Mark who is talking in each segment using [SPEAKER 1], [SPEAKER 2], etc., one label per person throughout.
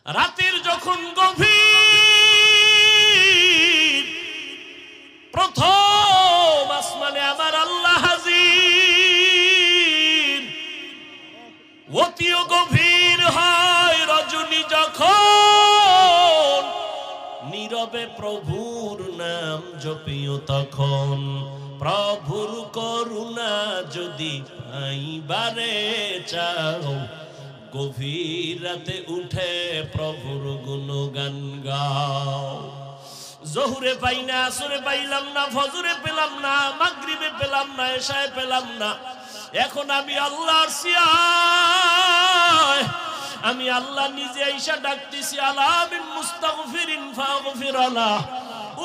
[SPEAKER 1] রাতের যখন গভীর, প্রথম আসমানে আমার আল্লাহ হাজির। অতিও গভীর হয় রজনী যখন, নীরবে প্রভুর নাম জপিও তখন। প্রভুর করুণা যদি পাইবারে চাও, গভীর রাতে উঠে প্রভুর গুণগান গাও। জোহরে পাই না, আসরে পাইলাম না, ফজরে পেলাম না, মাগরিবে পেলাম না, এশায় পেলাম না। এখন আমি আল্লাহর সিয়ায়, আমি আল্লাহ নিজে আইসা ডাকতেছি, আলা মিন মুস্তাগফিরিন ফাগফিরালাহ,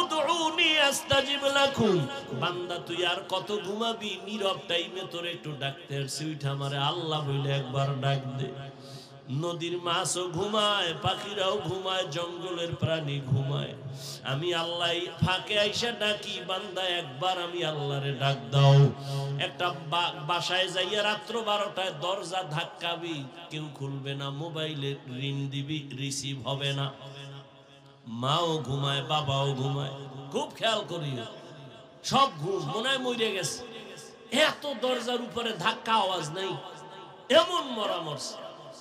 [SPEAKER 1] উদউনি আস্তাজিব লাকুম। বান্দা তুই আর কত ঘুমাবি? নীরব টাইমে তোর একটু ডাকতে আসছি, উঠা আমারে আল্লাহ বলে একবার ডাক দে। নদীর মাছও ঘুমায়, পাখিরাও ঘুমায়, জঙ্গলের প্রাণী ঘুমায়। আমি আল্লাহ ফাঁকে আইসা ডাকি, বান্দা একবার আমি আল্লাহরে ডাক দাও। একটা বাসায় যাইয়া রাত্র 12টায় দরজা ধাক্কাবি, কেউ খুলবে না। মোবাইলে রিং দিবি, রিসিভ হবে না। মাও ঘুমায়, বাবাও ঘুমায়, খুব খেয়াল করিও। সব ঘুম, মনে হয় মরে গেছে। এত দরজার উপরে ধাক্কা, আওয়াজ নাই, এমন মরা মরছে।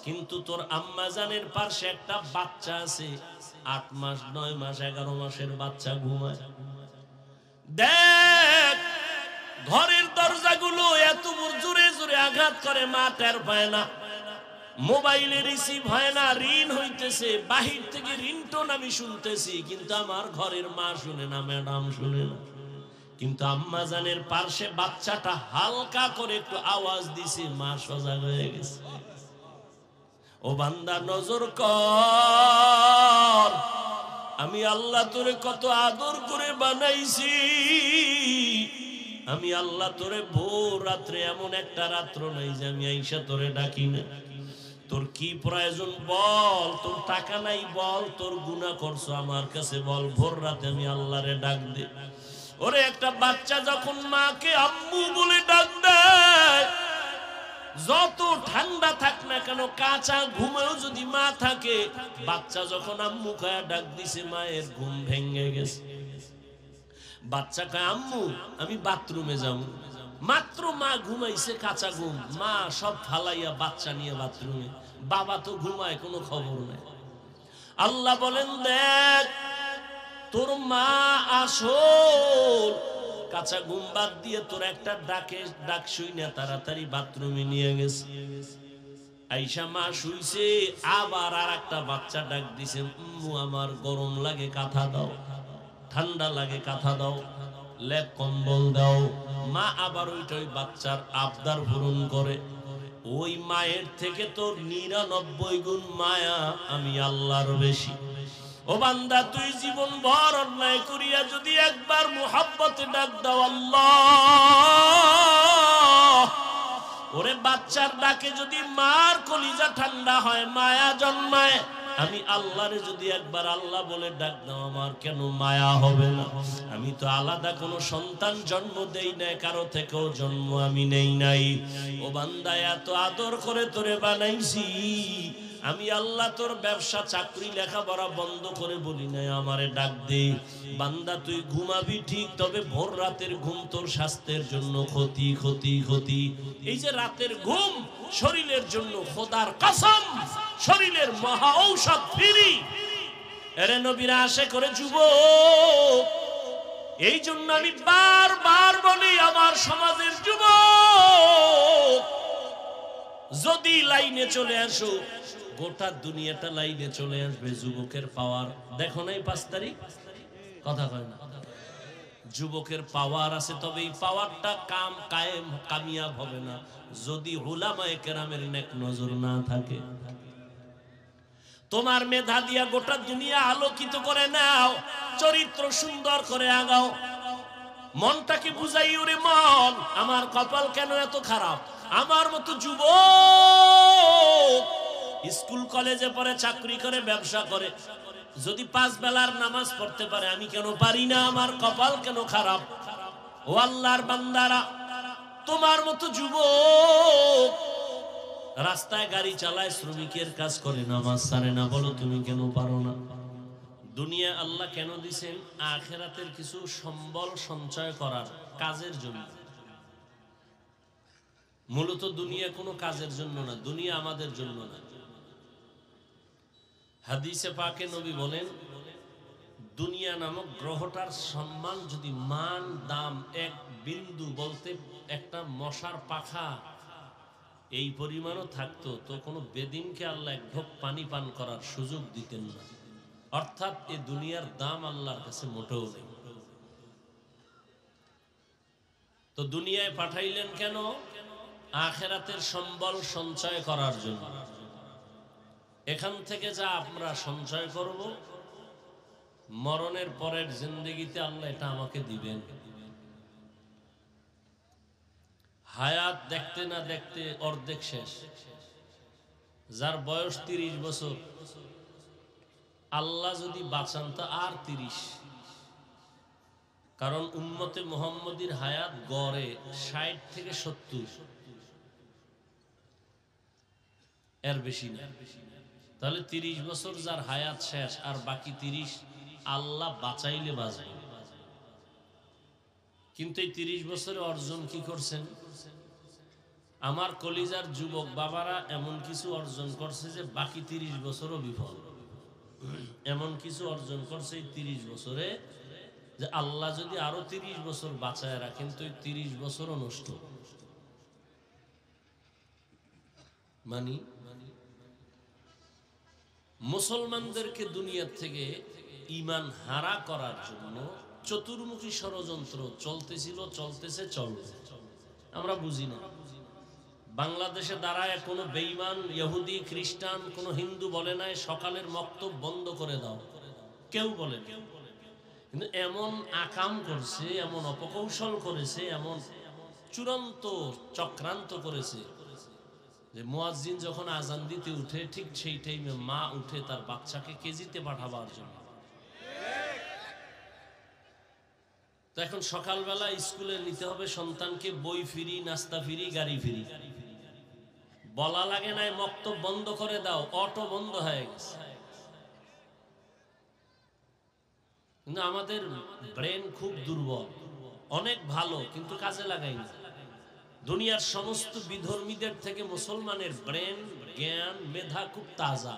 [SPEAKER 1] কিন্তু তোর আম্মা জানের পাশে একটা বাচ্চা আছে, 8 মাস 9 মাস 11 মাসের বাচ্চা ঘুমায়। দেখ ঘরের দরজাগুলো এত জোরে জোরে আঘাত করে, মা টের পায় না। মোবাইলে রিসিভ হয় না, রিং হইতেছে, বাহির থেকে রিংটোন আমি শুনতেছি, কিন্তু আমার ঘরের মা শুনে না, ম্যাডাম শুনে না। কিন্তু আম্মা জানের পাশে বাচ্চাটা হালকা করে একটু আওয়াজ দিছে, মা সজাগ হয়ে গেছে। ও বান্দা নজর কর, আমি আল্লাহ তোরে কত আদর করে বানাইছি। আমি আল্লাহ তোরে ভোর রাত্রে, এমন একটা রাত্র নাই যে আমি আইসা তোরে ডাকি না। তোর কি প্রয়োজন বল, তোর টাকা নাই বল, তোর গুনাহ করছো আমার কাছে বল, ভোর রাতে আমি আল্লাহরে ডাক দে। ওরে একটা বাচ্চা যখন মাকে আম্মু বলে ডাক দেয়, যত ঠান্ডা থাক না কেন, কাঁচা ঘুমেও যদি মা থাকে, বাচ্চা যখন আম্মু কয়া ডাক দিছে, মায়ের ঘুম ভেঙে গেছে। বাচ্চা কয় আম্মু আমি বাথরুমে যাবো। মাত্র মা ঘুমাইছে, কাঁচা ঘুম, মা সব ফালাইয়া বাচ্চা নিয়ে বাথরুমে। বাবা তো ঘুমায়, কোনো খবর নেই। আল্লাহ বলেন দেখ তোর মা আসল কাঁচা ঘুম বাদ দিয়ে তোর একটা ডাক শুই না তাড়াতাড়ি বাথরুমে নিয়ে গেছে। আইসা মা শুইছে, আবার আর একটা বাচ্চা ডাক দিছে, আমার গরম লাগে কাঁথা দাও, ঠান্ডা লাগে কাঁথা দাও, লেপ কম্বল দাও। মা আবার ওই বাচ্চার আবদার পূরণ করে। ওই মায়ের থেকে তোর 99 গুণ মায়া আমি আল্লাহর বেশি। ও বান্দা তুই জীবন ভর অন্যায় করিয়া যদি একবার মুহাব্বতে ডাক দাও আল্লাহ, ওরে বাচ্চার ডাকে যদি মার কলিজা ঠান্ডা হয়, মায়া জন্মায়। আমি আল্লাহরে যদি একবার আল্লাহ বলে ডাক দাও, আমার কেন মায়া হবে না? আমি তো আলাদা কোনো সন্তান জন্ম দেই নাই, কারো থেকেও জন্ম আমি নেই নাই। ও বান্দা এত আদর করে তোরে বানাইছি, আমি আল্লাহ তোর ব্যবসা চাকরি লেখাপড়া বন্ধ করে বলি নাই আমারে ডাক দে। বান্দা তুই ঘুমাবি ঠিক, তবে ভোর রাতের ঘুম তোর স্বাস্থ্যের জন্য ক্ষতি ক্ষতি ক্ষতি। এই যে রাতের ঘুম শরীরের জন্য খোদার কসম শরীরের মহা ঔষধ ফ্রি। এরে নবীরা আশা করে যুবক, এই জন্য আমি বারবার বলি আমার সমাজের যুবক যদি লাইনে চলে আসো, গোটা দুনিয়াটা লাইনে চলে আসবে। যুবকের পাওয়ার দেখো নাই 5 তারিখ কথা কয় না, যুবকের পাওয়ার আছে, তবে এই পাওয়ারটা কামিয়াব হবে না যদি উলামায়ে কেরামের নেক নজর না থাকে। তোমার মেধা দিয়া গোটা দুনিয়া আলোকিত করে নাও, চরিত্র সুন্দর করে আগাও, মনটাকে বুঝাই ওরে মন আমার কপাল কেন এত খারাপ। আমার মতো যুবক স্কুল কলেজে পড়ে, চাকরি করে, ব্যবসা করে, যদি 5 বেলার নামাজ পড়তে পারে, আমি কেন পারি না? আমার কপাল কেন খারাপ? ও আল্লাহর বান্দারা, তোমার মতো যুবক রাস্তায় গাড়ি চালায়, শ্রমিকের কাজ করে, নামাজ ছাড়ে না। বলো তুমি কেন পারো না? দুনিয়া আল্লাহ কেন দিছেন? আখিরাতের কিছু সম্বল সঞ্চয় করার, কাজের জন্য। মূলত দুনিয়া কোনো কাজের জন্য না, দুনিয়া আমাদের জন্য না। হাদিসে পাকে নবী বলেন, দুনিয়া নামক গ্রহটার সম্মান যদি মান দাম এক বিন্দু, বলতে একটা মশার পাখা এই পরিমাণও থাকতো, তো কোনো বেদিনকে আল্লাহ এক ঢোক পানি পান করার সুযোগ দিতেন না। অর্থাৎ এই দুনিয়ার দাম আল্লাহর কাছে মোটেও নেই। তো দুনিয়ায় পাঠাইলেন কেন? আখিরাতের সম্বল সঞ্চয় করার জন্য। এখান থেকে যা আমরা সঞ্চয় করব, মরণের পরের জিন্দেগিতে আল্লাহ এটা আমাকে দিবেন। হায়াত দেখতে না দেখতে অর্ধেক শেষ। যার বয়স 30 বছর, আল্লাহ যদি বাঁচান তো আর 30। কারণ উম্মতে মুহাম্মদীর হায়াত গড়ে 60 থেকে 70, এর বেশি না। তাহলে 30 বছর যার হায়াত শেষ, আর বাকি 30 আল্লাহ বাঁচাইলে বাঁচবে। কিন্তু এই 30 বছরে অর্জন কি করছেন? আমার কলিজার যুবক বাবারা এমন কিছু অর্জন করছে যে বাকি 30 বছরও বিফল। এমন কিছু অর্জন করছে এই 30 বছরে যে আল্লাহ যদি আরো 30 বছর বাঁচায় রাখেন তো এই 30 বছরও নষ্ট। মানি মুসলমানদেরকে দুনিয়ার থেকে ঈমান হারা করার জন্য চতুর্মুখী ষড়যন্ত্র চলতেছিল, চলতেছে, চলবে। আমরা বুঝি না। বাংলাদেশে দাঁড়ায় কোনো বেঈমান ইহুদি খ্রিস্টান কোনো হিন্দু বলে নাই সকালের মক্তব বন্ধ করে দাও, কেউ বলে না। কিন্তু এমন আকাম করছে, এমন অপকৌশল করেছে, এমন চূড়ান্ত চক্রান্ত করেছে যে মুয়াজ্জিন যখন আজান দিতে উঠে ঠিক সেই টাইমে মা উঠে তার বাচ্চাকে কেজিতে পাঠাবার জন্য। তো এখন সকালবেলা স্কুলে নিতে হবে সন্তানকে, বই ফ্রি, নাস্তা ফ্রি, গাড়ি ফ্রি। বলা লাগে নাই মক্তব বন্ধ করে দাও, অটো বন্ধ হয়ে গেছে। কিন্তু আমাদের ব্রেন খুব দুর্বল, অনেক ভালো কিন্তু কাজে লাগাই না। দুনিয়ার সমস্ত বিধর্মীদের থেকে মুসলমানের ব্রেন, জ্ঞান, মেধা খুব তাজা।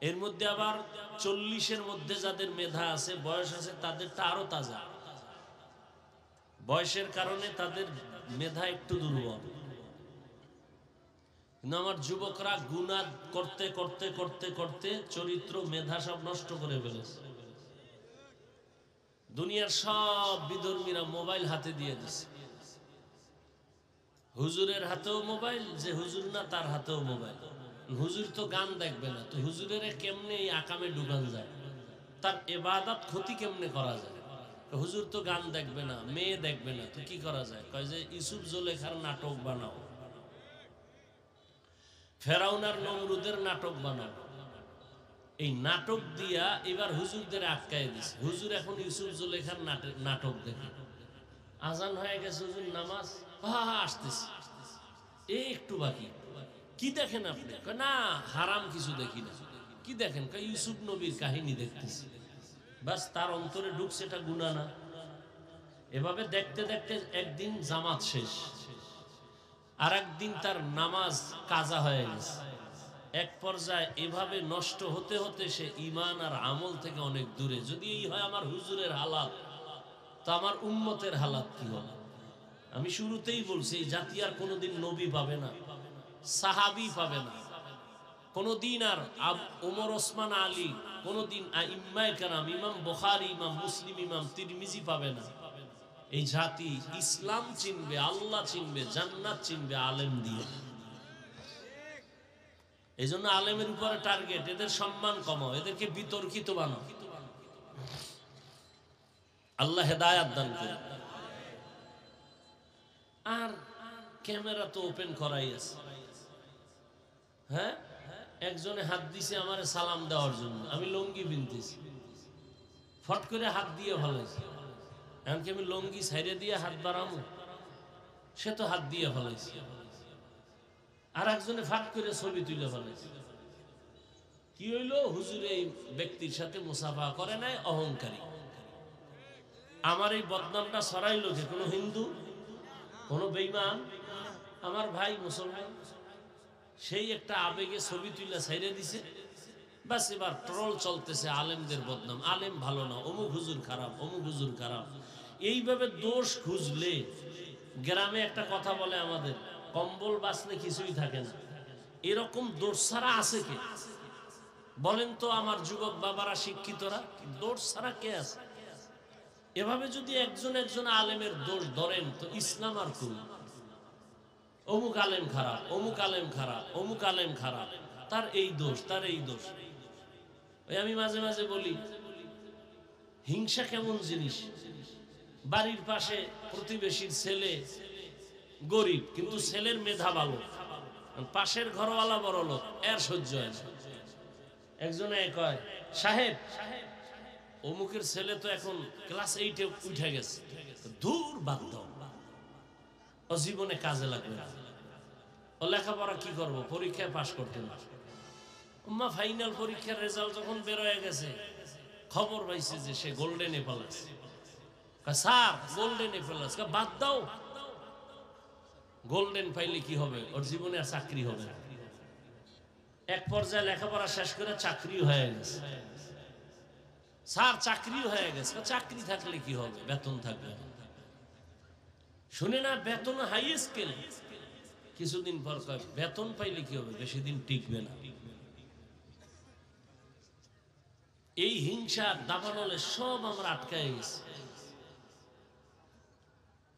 [SPEAKER 1] এর মধ্যে আবার 40-এর মধ্যে যাদের মেধা আছে, বয়স আছে, তাদেরটা আরো তাজা। বয়সের কারণে তাদের মেধা একটু দুর্বল। কিন্তু আমার যুবকরা গুনাহ করতে করতে করতে করতে চরিত্র, মেধা সব নষ্ট করে ফেলেছে। দুনিয়ার সব বিধর্মীরা মোবাইল হাতে দিয়ে দিছে। হুজুরের হাতেও মোবাইল, যে হুজুর না তার হাতেও মোবাইল। হুজুর তো গান দেখবে না, তো হুজুরের কেমনে এই আকামে ঢুকান যায়, তার ইবাদত ক্ষতি কেমনে করা যায়? হুজুর তো গান দেখবে না, মেয়ে দেখবে না, তো কি করা যায়? কয় যে ইউসুফ জুলেখার নাটক বানাও, ফেরাউন আর নমরুদের নাটক বানাও। এই নাটক দিয়া এবার হুজুরদের আটকায় দিছে। হুজুর এখন ইউসুফ জুলেখার নাটক দেখে। আজান হয়ে গেছে, হুজুর নামাজ আসতেছে, এই একটু বাকি। কি দেখেন আপনি? না হারাম কিছু দেখি না। কি দেখেন? ইউসুফ নবীর কাহিনী দেখতেছি। বাস তার অন্তরে ঢুকছে, এটা গুনাহ না। এভাবে দেখতে দেখতে একদিন জামাত শেষ, আর একদিন তার নামাজ কাজা হয়ে গেছে। এক পর্যায়ে এভাবে নষ্ট হতে হতে সে ঈমান আর আমল থেকে অনেক দূরে। যদি এই হয় আমার হুজুরের হালাত, তো আমার উম্মতের হালাত কি হবে? আমি শুরুতেই বলছি, এই জাতি আর কোনোদিন নবী পাবে না, সাহাবী পাবে না কোনোদিন, আর ওমর, ওসমান, আলী, কোনোদিন আইম্মায়ে কেরাম, ইমাম বুখারী, ইমাম মুসলিম, ইমাম তিরমিজি পাবে না। এই জাতি ইসলাম চিনবে, আল্লাহ চিনবে, জান্নাত চিনবে আলেম দিয়ে। এই জন্য আলেমের উপরে টার্গেট, এদের সম্মান কমাও, এদেরকে বিতর্কিত বানাও। আল্লাহ হেদায়াত দান করে। আর ক্যামেরা তো ওপেন করাই আছে। হ্যাঁ, একজনে হাত দিছে আমারে সালাম দেওয়ার জন্য, আমি লুঙ্গি পিনতেছি, ফট করে হাত দিয়ে ফেলাইছে। এমনকি আমি লুঙ্গি ছাইড়ে দিয়ে হাত বাড়ামু, সে তো হাত দিয়ে ফেলাইছে। আর একজনে ফাঁক করে ছবি তুলে ফেলেছে। কি হইলো? হুজুর এই ব্যক্তির সাথে মুসাফা করে নাই, অহংকারী। আমার এই বদনামটা ছড়াইলো যে কোনো হিন্দু, কোনো বেঈমান, আমার ভাই মুসলমান, সেই একটা আবেগে ছবি তুলে ছাইরে দিছে। বাস এবার ট্রল চলতেছে, আলেমদের বদনাম, আলেম ভালো না, অমুক হুজুর খারাপ, অমুক হুজুর খারাপ। এইভাবে দোষ খুঁজলে, গ্রামে একটা কথা বলে আমাদের, কম্বল বাঁচলে কিছুই থাকে না। এরকম দোষ ছাড়া আছে কে? বলেন তো আমার যুবক বাবারা, শিক্ষিতরা, দোষ ছাড়া কে আছে? এভাবে যদি একজন একজন আলেমের দোষ ধরেন তো ইসলাম আর কোন? অমুক আলেম খারাপ, অমুক আলেম খারাপ, অমুক আলেম খারাপ, তার এই দোষ, তার এই দোষ। ওই আমি মাঝে মাঝে বলি, হিংসা কেমন জিনিস? বাড়ির পাশে প্রতিবেশীর ছেলে গরিব, কিন্তু ছেলের মেধা ভালো, পাশের ঘরওয়ালা বড় লোক, এর সহ্য হয় না। একজনে কয়, সাহেব অমুকের ছেলে তো এখন ক্লাস 8-এ উঠে গেছে, দূর বাদ দাও, ও জীবনে কাজে লাগবে না, ও লেখাপড়া কি করবো, পরীক্ষায় পাশ করতে না। উম্মা ফাইনাল পরীক্ষার রেজাল্ট যখন বের হয়ে গেছে, খবর পাইছে যে সে গোল্ডেনে প্লাস। স্যার গোল্ডেনে প্লাস, বাদ দাও, গোল্ডেন পাইলে কি হবে, ওর জীবনে আর চাকরি হবে না। এক পর্যায়ে লেখাপড়া শেষ করে চাকরি হয়ে গেছে। স্যার চাকরি হয়ে গেছে, চাকরি থাকলে কি হবে, বেতন থাকবে না। শুনে না, বেতন হাই স্কেল, কিছুদিন পর কয় বেতন পাইলে কি হবে, বেশি দিন টিকবে না। এই হিংসার দাবানলে সব আমরা আটকায় গেছি।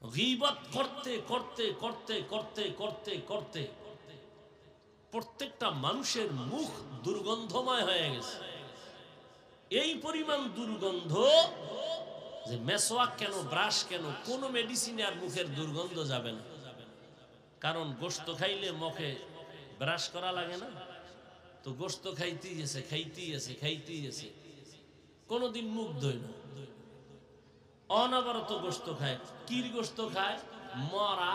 [SPEAKER 1] গীবত করতে করতে করতে করতে করতে করতে প্রত্যেকটা মানুষের মুখ দুর্গন্ধময় হয়ে গেছে। এই পরিমাণ দুর্গন্ধ যে মেসওয়াক কেন, ব্রাশ কেন, কোন মেডিসিনে আর মুখের দুর্গন্ধ যাবে না। কারণ গোশত খাইলে মুখে ব্রাশ করা লাগে না, তো গোশত খাইতেই গেছে, খাইতেই গেছে, খাইতেই গেছে, কোনদিন মুখ ধোয় না, অনবরত গোশত খায়। কির গোশত খায়? মরা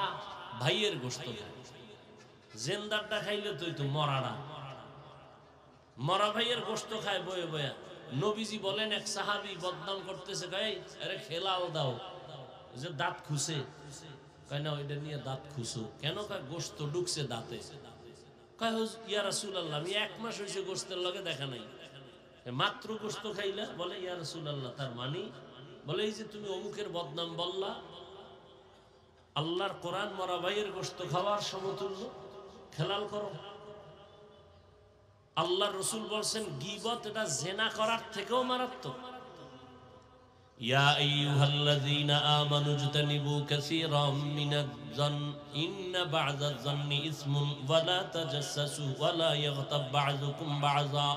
[SPEAKER 1] ভাইয়ের গোশত খায়। জেন্দারটা খাইলে তো মরাটা, মরা ভাইয়ের গোশত খায় বয়ে বয়ে। নবীজি বলেন, এক সাহাবী বদনাম করতেছে, কয় আরে খেলাও দাও, যে দাঁত খুশে, কয় না ওইটা নিয়ে দাঁত খুশো কেন, কয় গোশত ঢুকছে দাঁতে। কয় ইয়া রাসূলুল্লাহ, আমি 1 মাস হয়েছে গোশতের লগে দেখা নাই, মাত্র গোশত খাইলা? বলে ইয়া রাসূলুল্লাহ, তার মানি? বলে এই যে তুমি অমুকের বদনাম বললা, আল্লাহর কোরআন মরা ভাইয়ের গোশত খাওয়ার সমতুল্য, খেলাল করো। আল্লাহর রাসূল বলছেন গীবত এটা জিনা করার থেকেও মারাত্মক। ইয়া আইয়ুহাল্লাযীনা আমানু ইজতানিবু কাসীরাম মিনাজ-জন ইন্না বা'যাজ-জন্নি ইসমুন ওয়া লা তাজাসসু ওয়া লা ইয়াগতাব বা'যুকুম বা'যা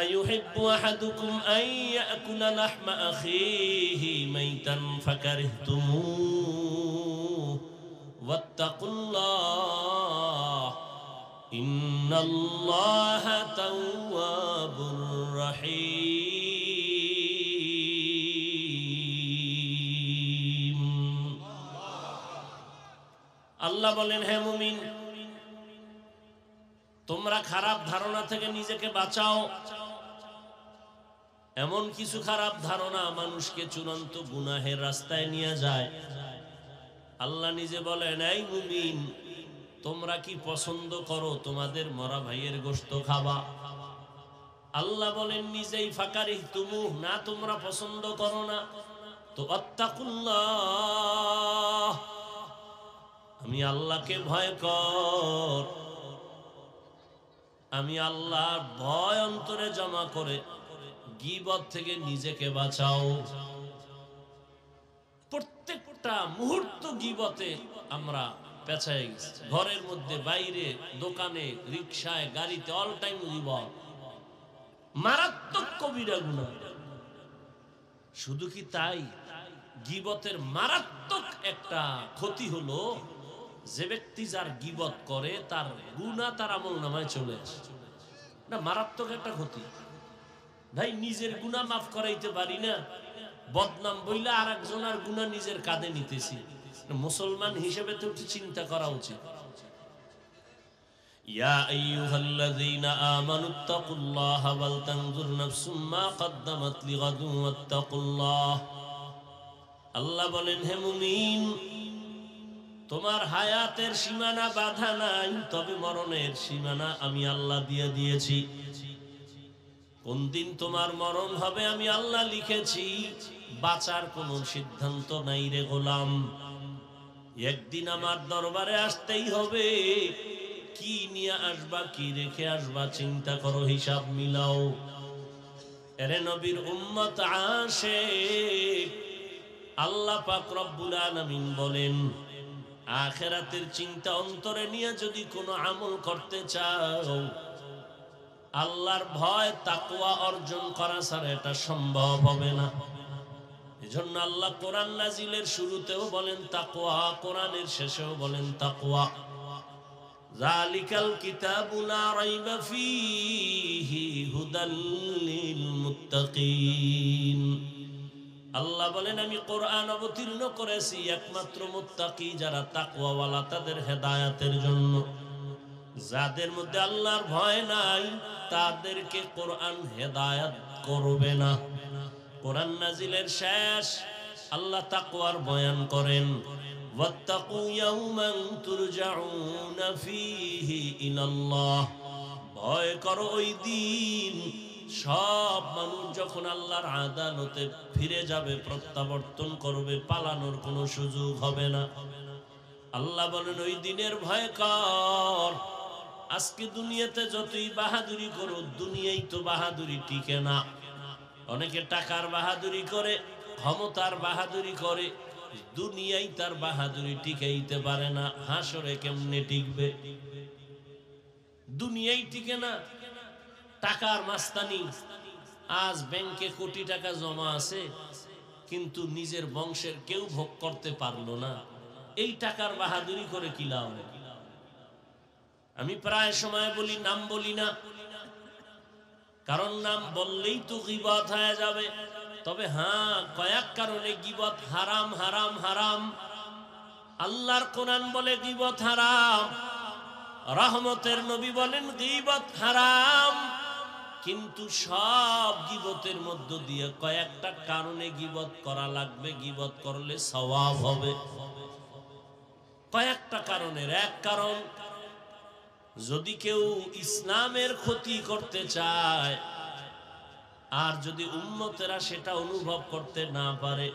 [SPEAKER 1] আইয়ুহিব্বু আহাদুকুম আন ইয়াকুলা লাহমা আখিহি মাইতান ফাকারিহতুমুহু ওয়াত্তাকুল্লাহ ইন্নাল্লাহা তাওয়াবুর রহিম। আল্লাহ বলেন, হে মুমিন, তোমরা খারাপ ধারণা থেকে নিজেকে বাঁচাও। এমন কিছু খারাপ ধারণা মানুষকে চূড়ান্ত গুনাহের রাস্তায় নিয়ে যায়। আল্লাহ নিজে বলেন, এই মুমিন, তোমরা কি পছন্দ করো তোমাদের মরা ভাইয়ের গোশত খাবা? আল্লাহ বলেন নিজেই, ফাকারিহতুমু, না তোমরা পছন্দ করো না, তো আত্তাকুল্লাহ, আমি আল্লাহকে ভয় কর। আমি আল্লাহর ভয় অন্তরে জমা করে গীবত থেকে নিজেকে বাঁচাও। প্রত্যেকটা মুহূর্ত গীবতে আমরা পেছায় গেছি, ঘরের মধ্যে, বাইরে, দোকানে, রিকশায়, গাড়িতে, অল টাইম গীবত, মারাত্মক কবিরা গুনাহ। শুধু কি তাই, গীবতের মারাত্মক একটা ক্ষতি হলো, যে ব্যক্তি যার গীবত করে তার গুনাহ তার আমলনামায় চলে আসে। না, মারাত্মক একটা ক্ষতি। ভাই, নিজের গুনাহ মাফ করাইতে পারি না, বদনাম বইলা আর একজনের গুনাহ নিজের কাঁধে নিতেছি। মুসলমান হিসেবে তো একটু চিন্তা করা উচিত। ইয়া আইয়ুহাল্লাযীনা আমানুত্তাকুল্লাহা ওয়াল তানজুর নাফসুম মা কদ্দামাত লিগাদুন ওয়াত্তাকুল্লাহ। আল্লাহ বলেন, হে মুমিন, তোমার হায়াতের সীমানা বাধা নাই, তবে মরণের সীমানা আমি আল্লাহ দিয়ে দিয়েছি। কোন দিন তোমার মরণ হবে আমি আল্লাহ লিখেছি। বাঁচার কোনো সিদ্ধান্ত নাই রে গোলাম। একদিন আমার দরবারে আসতেই হবে। কি নিয়ে আসবা, কি রেখে আসবা, চিন্তা করো, হিসাব মিলাও। এরে নবীর উম্মত আশিক, আল্লাহ পাক রব্বুল আলামিন বলেন, আখিরাতের চিন্তা অন্তরে নিয়ে যদি কোনো আমল করতে চাও, আল্লাহর ভয় তাকওয়া অর্জন করা ছাড়া এটা সম্ভব হবে না। এজন্য আল্লাহ কোরআন নাজিলের শুরুতেও বলেন তাকওয়া, কোরআনের শেষেও বলেন তাকওয়া। যালিকাল কিতাবু লা রাইবা ফীহি হুদাল লিল মুত্তাকিন। আল্লাহ বলেন, আমি কোরআন অবতীর্ণ করেছি একমাত্র মুত্তাকি যারা তাকওয়াওয়ালা তাদের হেদায়েতের জন্য। যাদের মধ্যে আল্লাহর ভয় নাই তাদেরকে কোরআন হেদায়েত করবে না। কোরআন নাজিলের শেষ আল্লাহ তাকওয়ার বয়ান করেন, ওয়াত্তাকু ইয়াওমান তুরজাউনা ফীহি ইলাল্লাহ। ভয় করো ওই দিন সব মানুষ যখন আল্লাহর আদালতে ফিরে যাবে, প্রত্যাবর্তন করবে, পালানোর কোনো সুযোগ হবে না। আল্লাহ বলেন, ওই দিনের ভয় কর। আজকে দুনিয়াতে যতই বাহাদুরি করো, দুনিয়ায় তো বাহাদুরি টিকে না। অনেকে টাকার বাহাদুরি করে, ক্ষমতার বাহাদুরি করে, দুনিয়ায় তার বাহাদুরি টিকাইতে পারে না। হাসরে কেমনে টিকবে? দুনিয়ায় টিকে না। টাকার মাস্তানি, আজ ব্যাংকে কোটি টাকা জমা আছে, কিন্তু নিজের বংশের কেউ ভোগ করতে পারলো না। এই টাকার বাহাদুরি করে কি লাভ? আমি প্রায় সময় বলি, নাম বলি না, কারণ নাম বললেই তো গীবত হয়ে যাবে। তবে হ্যাঁ, কয়েক কারণে গীবত হারাম, হারাম, হারাম। আল্লাহর কোরআন বলে গীবত হারাম, রহমতের নবী বলেন গীবত হারাম। কিন্তু সব গীবতের মধ্য দিয়ে কয়েকটা কারণে গীবত করা লাগবে, গীবত করলে সওয়াব হবে। কয়েকটা কারণের এক কারণ, যদি কেউ ইসলামের ক্ষতি করতে চায় আর যদি উম্মতেরা সেটা অনুভব করতে না পারে,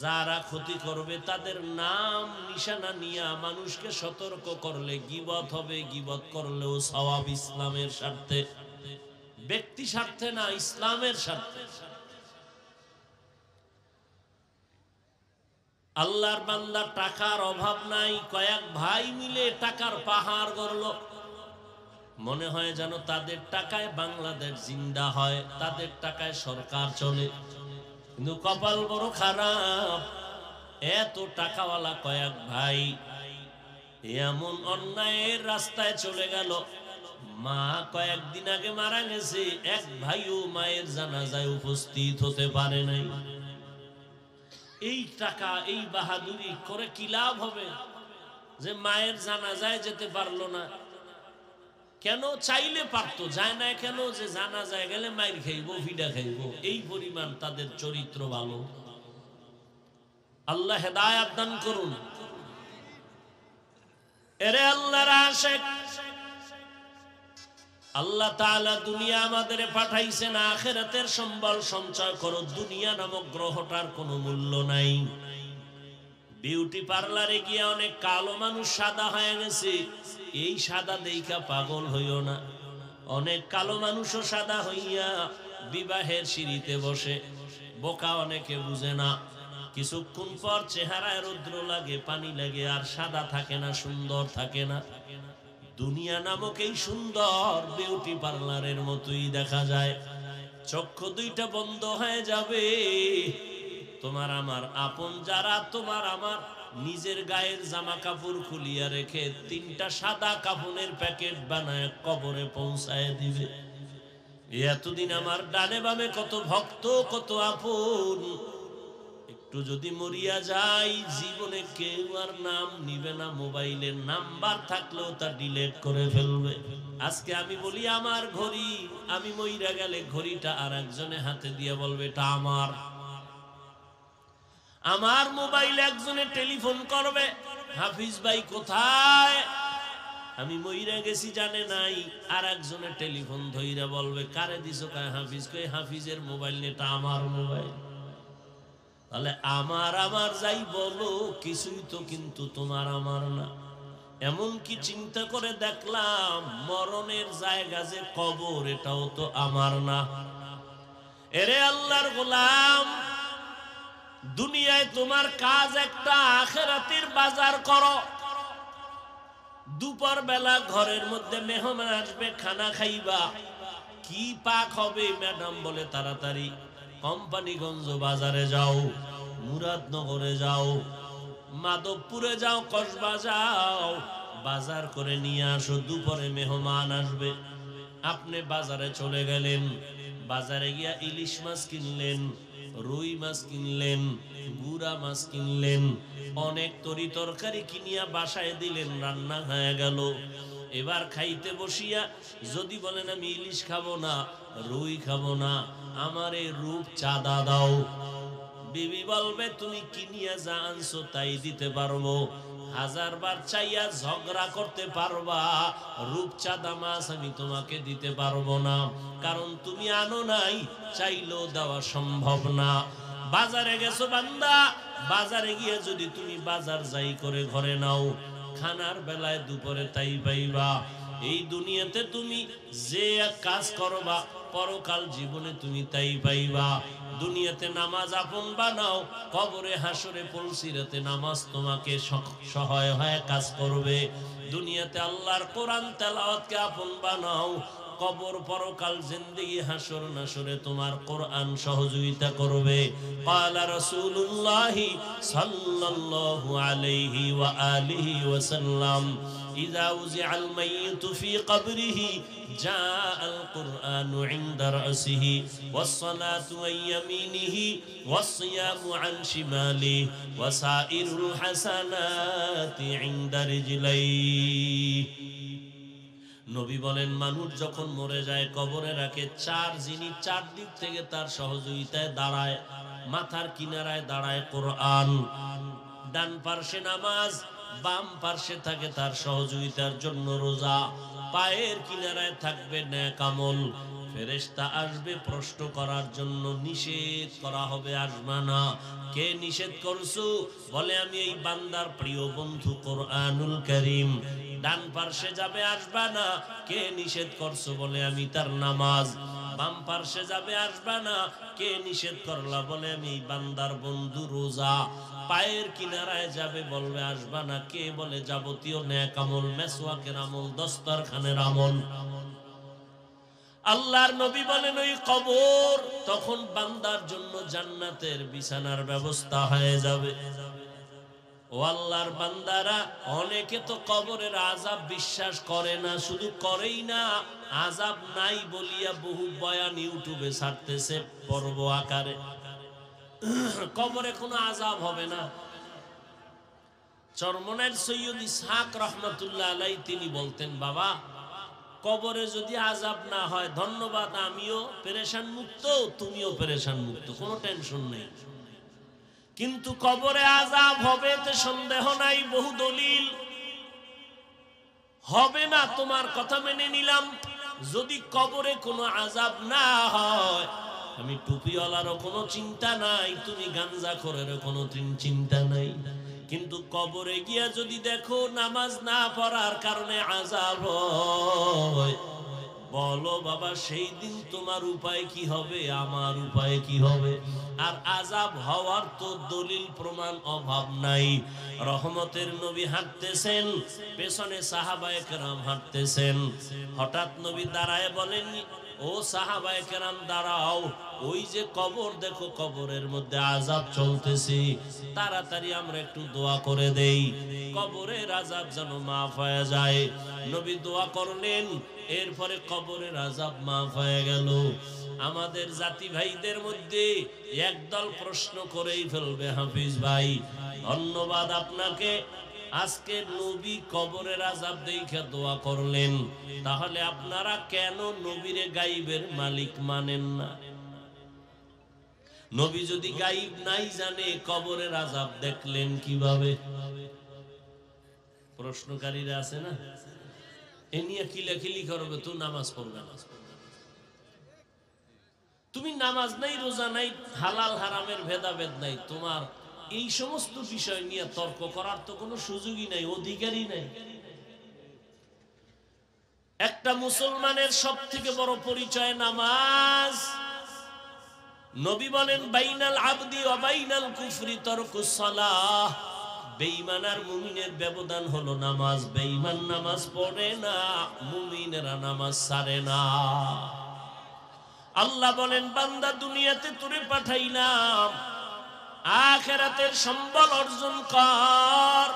[SPEAKER 1] যারা ক্ষতি করবে তাদের নাম নিশানা নিয়ে মানুষকে সতর্ক করলে গীবত হবে। গীবত করলেও সওয়াব, ইসলামের স্বার্থে, ব্যক্তি স্বার্থে না, ইসলামের স্বার্থে। আল্লাহর বান্দা টাকার অভাব নাই, কয়েক ভাই মিলে টাকার পাহাড় গড়ল। মনে হয় যেন তাদের টাকায় বাংলাদেশ জিন্দা হয়, তাদের টাকায় সরকার চলে। কিন্তু কপাল বড় খারাপ, এত টাকাওয়ালা কয়েক ভাই এমন অন্যায়ের রাস্তায় চলে গেল। মা কয়েকদিন আগে মারা গেছে, এক ভাইও মায়ের জানাজায় উপস্থিত হতে পারে নাই। এই টাকা, এই বাহাদুরি করে কি লাভ হবে? যে মায়ের জানাজায় যেতে পারলো না, কেন? চাইলে পারতো, যায় না কেন? যে জানাজায় গেলে মায়ের খাইবো, ভিডা খাইবো। এই পরিমাণ তাদের চরিত্র ভালো। আল্লাহ হেদায়েত দান করুন। এরে আল্লাহর আশিক, আল্লাহ তাআলা দুনিয়া আমাদের পাঠাইছেন আখিরাতের সম্বল সঞ্চয় করো। দুনিয়া নামক গ্রহটার কোনো মূল্য নাই। বিউটি পার্লারে গিয়ে অনেক কালো মানুষ সাদা হয়ে গেছে, এই সাদা দেইখা পাগল হইও না। অনেক কালো মানুষও সাদা হইয়া বিবাহের সিঁড়িতে বসে। বোকা অনেকে বুঝে না, কিছুক্ষণ পর চেহারায় রৌদ্র লাগে, পানি লাগে, আর সাদা থাকে না, সুন্দর থাকে না। দুনিয়া নামক এই সুন্দর বিউটি পার্লারের মতোই দেখা যায়। চক্ষু দুইটা বন্ধ হয়ে যাবে। তোমার আমার আপন যারা, তোমার আমার নিজের গায়ের জামা কাপড় খুলিয়া রেখে তিনটা সাদা কাফনের প্যাকেট বানায় কবরে পৌঁছায় দিবে। এতদিন আমার ডানে বামে কত ভক্ত, কত আপন, একটু একটু যদি মরিয়া যাই জীবনে কেউ আর নাম নিবে না, মোবাইলের নাম্বার থাকলেও তা ডিলিট করে ফেলবে। আজকে আমি বলি আমার ঘড়ি, আমি মইরা গেলে ঘড়িটা আর একজনের হাতে দিয়ে বলবে এটা আমার। আমার মোবাইল একজনে টেলিফোন করবে, হাফিজ ভাই কোথায়, আমি মইরা গেছি জানে নাই, আর একজনে টেলিফোন ধইরা বলবে কারে দিছো, কায় হাফিজ, কই হাফিজের মোবাইল নেটা আমার মোবাইল। তাহলে আমার আমার যাই বলো কিছুই তো কিন্তু তোমার আমার না। এমন কি চিন্তা করে দেখলাম মরণের জায়গা যে কবর, এটাও তো আমার না। এরে আল্লাহর গোলাম, দুনিয়ায় তোমার কাজ একটা, আখিরাতের বাজার করো। দুপুর বেলা ঘরের মধ্যে মেহমান আসবে, খানা খাইবা, কি পাক হবে ম্যাডাম বলে তাড়াতাড়ি কোম্পানিগঞ্জ বাজারে যাও, মুরাদনগরে যাও, মাধবপুরে যাও, কসবা যাও, বাজার করে নিয়ে আসো, দুপুরে মেহমান আসবে। আপনি বাজারে চলে গেলেন, বাজারে গিয়া ইলিশ মাছ কিনলেন, রুই মাছ কিনলেন, গুড়া মাছ কিনলেন, অনেক তরি তরকারি কিনিয়া বাসায় দিলেন, রান্না হয়ে গেল। এবার খাইতে বসিয়া যদি বলেন আমি ইলিশ খাবো না, রুই খাবো না, আমার এই রূপ চাঁদা দাও, বিবি বলবে তুমি কিনিয়া যা আনছো তাই দিতে পারবো। হাজারবার চাইয়া ঝগড়া করতে পারবা, রূপচাঁদা মাছ আমি তোমাকে দিতে পারবো না, কারণ তুমি আনো নাই, চাইলেও দেওয়া সম্ভব না। বাজারে গেছো বান্দা, বাজারে গিয়ে যদি তুমি বাজার যাই করে ঘরে নাও, খানার বেলায় দুপুরে তাই পাইবা। এই দুনিয়াতে তুমি যে কাজ করবা, পরকাল জীবনে তুমি তাই পাইবা। দুনিয়াতে নামাজ আপন বানাও, কবরে হাসরে পলসিরাতে নামাজ তোমাকে সহায় হয়ে কাজ করবে। দুনিয়াতে আল্লাহর কোরআন তেলাওয়াতকে আপন বানাও, কবর পরকাল জিন্দেগি হাসর নাসরে তোমার কোরআন সহযোগিতা করবে। ক্বালা রাসূলুল্লাহ সাল্লাল্লাহু আলাইহি ওয়া আলিহি ওয়াসাল্লাম, ইযা উযিআল মাইয়িতু ফি কবরিহি জাআল কুরআনু ইনদা রাসিহি ওয়াস সালাতু আন ইয়ামিনিহি ওয়াস সিয়ামু আন শিমালিহি ওয়া সাইরুল হাসানাতি ইনদা রিজলাইহি। নবী বলেন মানুষ যখন মরে যায় কবরে রাখে, চার জিনিস চার দিক থেকে তার সহযোগিতায় দাঁড়ায়। মাথার কিনারায় দাঁড়ায় কোরআন, ডান পার্শ্বে নামাজ, বাম পার্শ্বে থাকে তার সহযোগিতার জন্য রোজা, পায়ের কিনারায় থাকবে নেক আমল। ফেরেশতা আসবে প্রশ্ন করার জন্য, নিষেধ করা হবে আসবে না। কে নিষেধ করছো? বলে আমি এই বান্দার প্রিয় বন্ধু কোরআনুল কারীম। ডান পার্শ্বে যাবে আসবা না, কে নিষেধ করছো? বলে আমি তার নামাজ। বাম পার্শ্বে যাবে আসবা না, কে নিষেধ করলা? বলে আমি এই বান্দার বন্ধু রোজা। পায়ের কিনারায় যাবে বলবে আসবা না, কে? বলে যাবতীয় নেক আমল, মেসওয়াকের আমল, দস্তরখানের আমল। আল্লাহর নবী বলেন ওই কবর তখন বান্দার জন্য জান্নাতের বিছানার ব্যবস্থা হয়ে যাবে। ও আল্লাহর বান্দারা, অনেকে তো কবরের আযাব বিশ্বাস করে না, শুধু করেই না, আযাব নাই বলিয়া বহু বয়ান ইউটিউবে ছাড়তেছে পর্ব আকারে। কবরে কোনো আযাব হবে না। চরমনাইর সৈয়দ ইসহাক রহমাতুল্লাহ আলাইহি তিনি বলতেন, বাবা কবরে যদি আযাব না হয় ধন্যবাদ, আমিও পেরেশান মুক্ত, তুমিও পেরেশান মুক্ত, কোনো টেনশন নেই। কিন্তু কবরে আযাব হবে তে সন্দেহ নাই, বহু দলিল। হবে না তোমার কথা মেনে নিলাম। যদি কবরে কোনো আযাব না হয়, আমি টুপিওয়ালারও কোনো চিন্তা নাই, তুমি গাঞ্জাখোরেরও কোনো চিন্তা নাই। কিন্তু কবরে গিয়া যদি দেখো নামাজ না পড়ার কারণে আযাব হয়, বলো বাবা সেই দিন তোমার উপায় কি হবে, আমার উপায় কি হবে? আর আযাব হওয়ার তো দলিল প্রমাণ অভাব নাই। রহমতের নবী হাঁটতেছেন, পেছনে সাহাবায়ে কেরাম হাঁটতেছেন। হঠাৎ নবী দাঁড়ায় বলেন, ও সাহাবায়ে কেরাম দাঁড়াও, ওই যে কবর দেখো, কবরের মধ্যে আযাব চলতেছে, তাড়াতাড়ি আমরা একটু দোয়া করে দেই, কবরের আযাব যেন মাফ হয়ে যায়। নবী দোয়া করলেন, এরপরে কবরের আযাব মাফ হয়ে গেল। আমাদের জাতি ভাইদের মধ্যে একদল প্রশ্ন করেই ফেলবে, হাফিজ ভাই ধন্যবাদ আপনাকে, আজকে নবী কবরের আযাব দেখে দোয়া করলেন, তাহলে আপনারা কেন নবীরে গাইবের মালিক মানেন না? নবী যদি গাইব নাই জানে, কবরের আযাব দেখলেন কিভাবে? প্রশ্নকারীরা আছে না, এ নিয়ে কিলাকিলি করবে, তো নামাজ পড়বে না, তুমি নামাজ নাই, রোজা নাই, হালাল হারামের ভেদাভেদ নাই, তোমার এই সমস্ত বিষয় নিয়ে তর্ক করার তো কোনো সুযোগই নাই, অধিকারই নাই। একটা মুসলমানের সবথেকে বড় পরিচয় নামাজ। নবী বলেন, বাইনাল আবদি ওয়া বাইনাল কুফরি তারকুস সালাহ। বেঈমান আর মুমিনের ব্যবধান হলো নামাজ। বেঈমান নামাজ পড়ে না, মুমিনেরা নামাজ ছাড়ে না। আল্লাহ বলেন, বান্দা দুনিয়াতে তোরে পাঠাইলাম, আখিরাতের সম্বল অর্জন কর।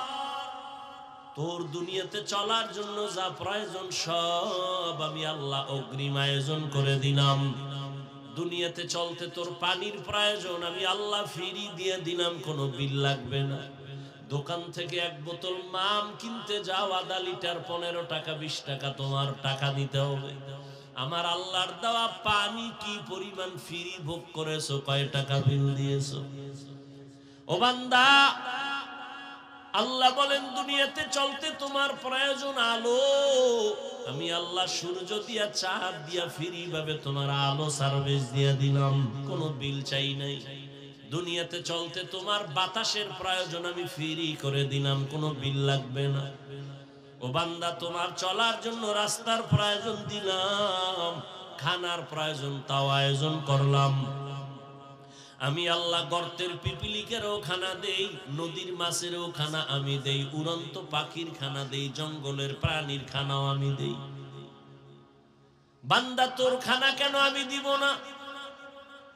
[SPEAKER 1] তোর দুনিয়াতে চলার জন্য যা প্রয়োজন সব আমি আল্লাহ অগ্রিম আয়োজন করে দিলাম। দুনিয়াতে চলতে তোর পানির প্রয়োজন, আমি আল্লাহ ফ্রি দিয়ে দিলাম, কোনো বিল লাগবে না। দোকান থেকে এক বোতল মাম কিনতে যাও, আধা লিটার 15 টাকা 20 টাকা তোমার টাকা দিতে হবে। আমার আল্লাহর দেওয়া পানি কি পরিমাণ ফ্রি ভোগ করেছো, কয় টাকা বিল দিয়েছো? ও বান্দা, আল্লাহ বলেন, দুনিয়াতে চলতে তোমার প্রয়োজন আলো, আমি আল্লাহ সূর্য দিয়া চাঁদ দিয়া ফ্রি ভাবে তোমার আলো সার্ভিস দিয়া দিলাম, কোনো বিল চাই নাই। দুনিয়াতে চলতে তোমার বাতাসের প্রয়োজন, আমি ফ্রি করে দিলাম, কোনো বিল লাগবে না। ও বান্দা, তোমার চলার জন্য রাস্তার প্রয়োজন দিলাম, খানার প্রয়োজন তাও আয়োজন করলাম। আমি আল্লাহ গর্তের পিপিলিকেরও খানা দেই, নদীর মাছেরও খানা আমি দেই, উড়ন্ত পাখির খানা দেই, জঙ্গলের প্রাণীর খানাও আমি দেই। বান্দা, তোর খানা কেন আমি দিব না?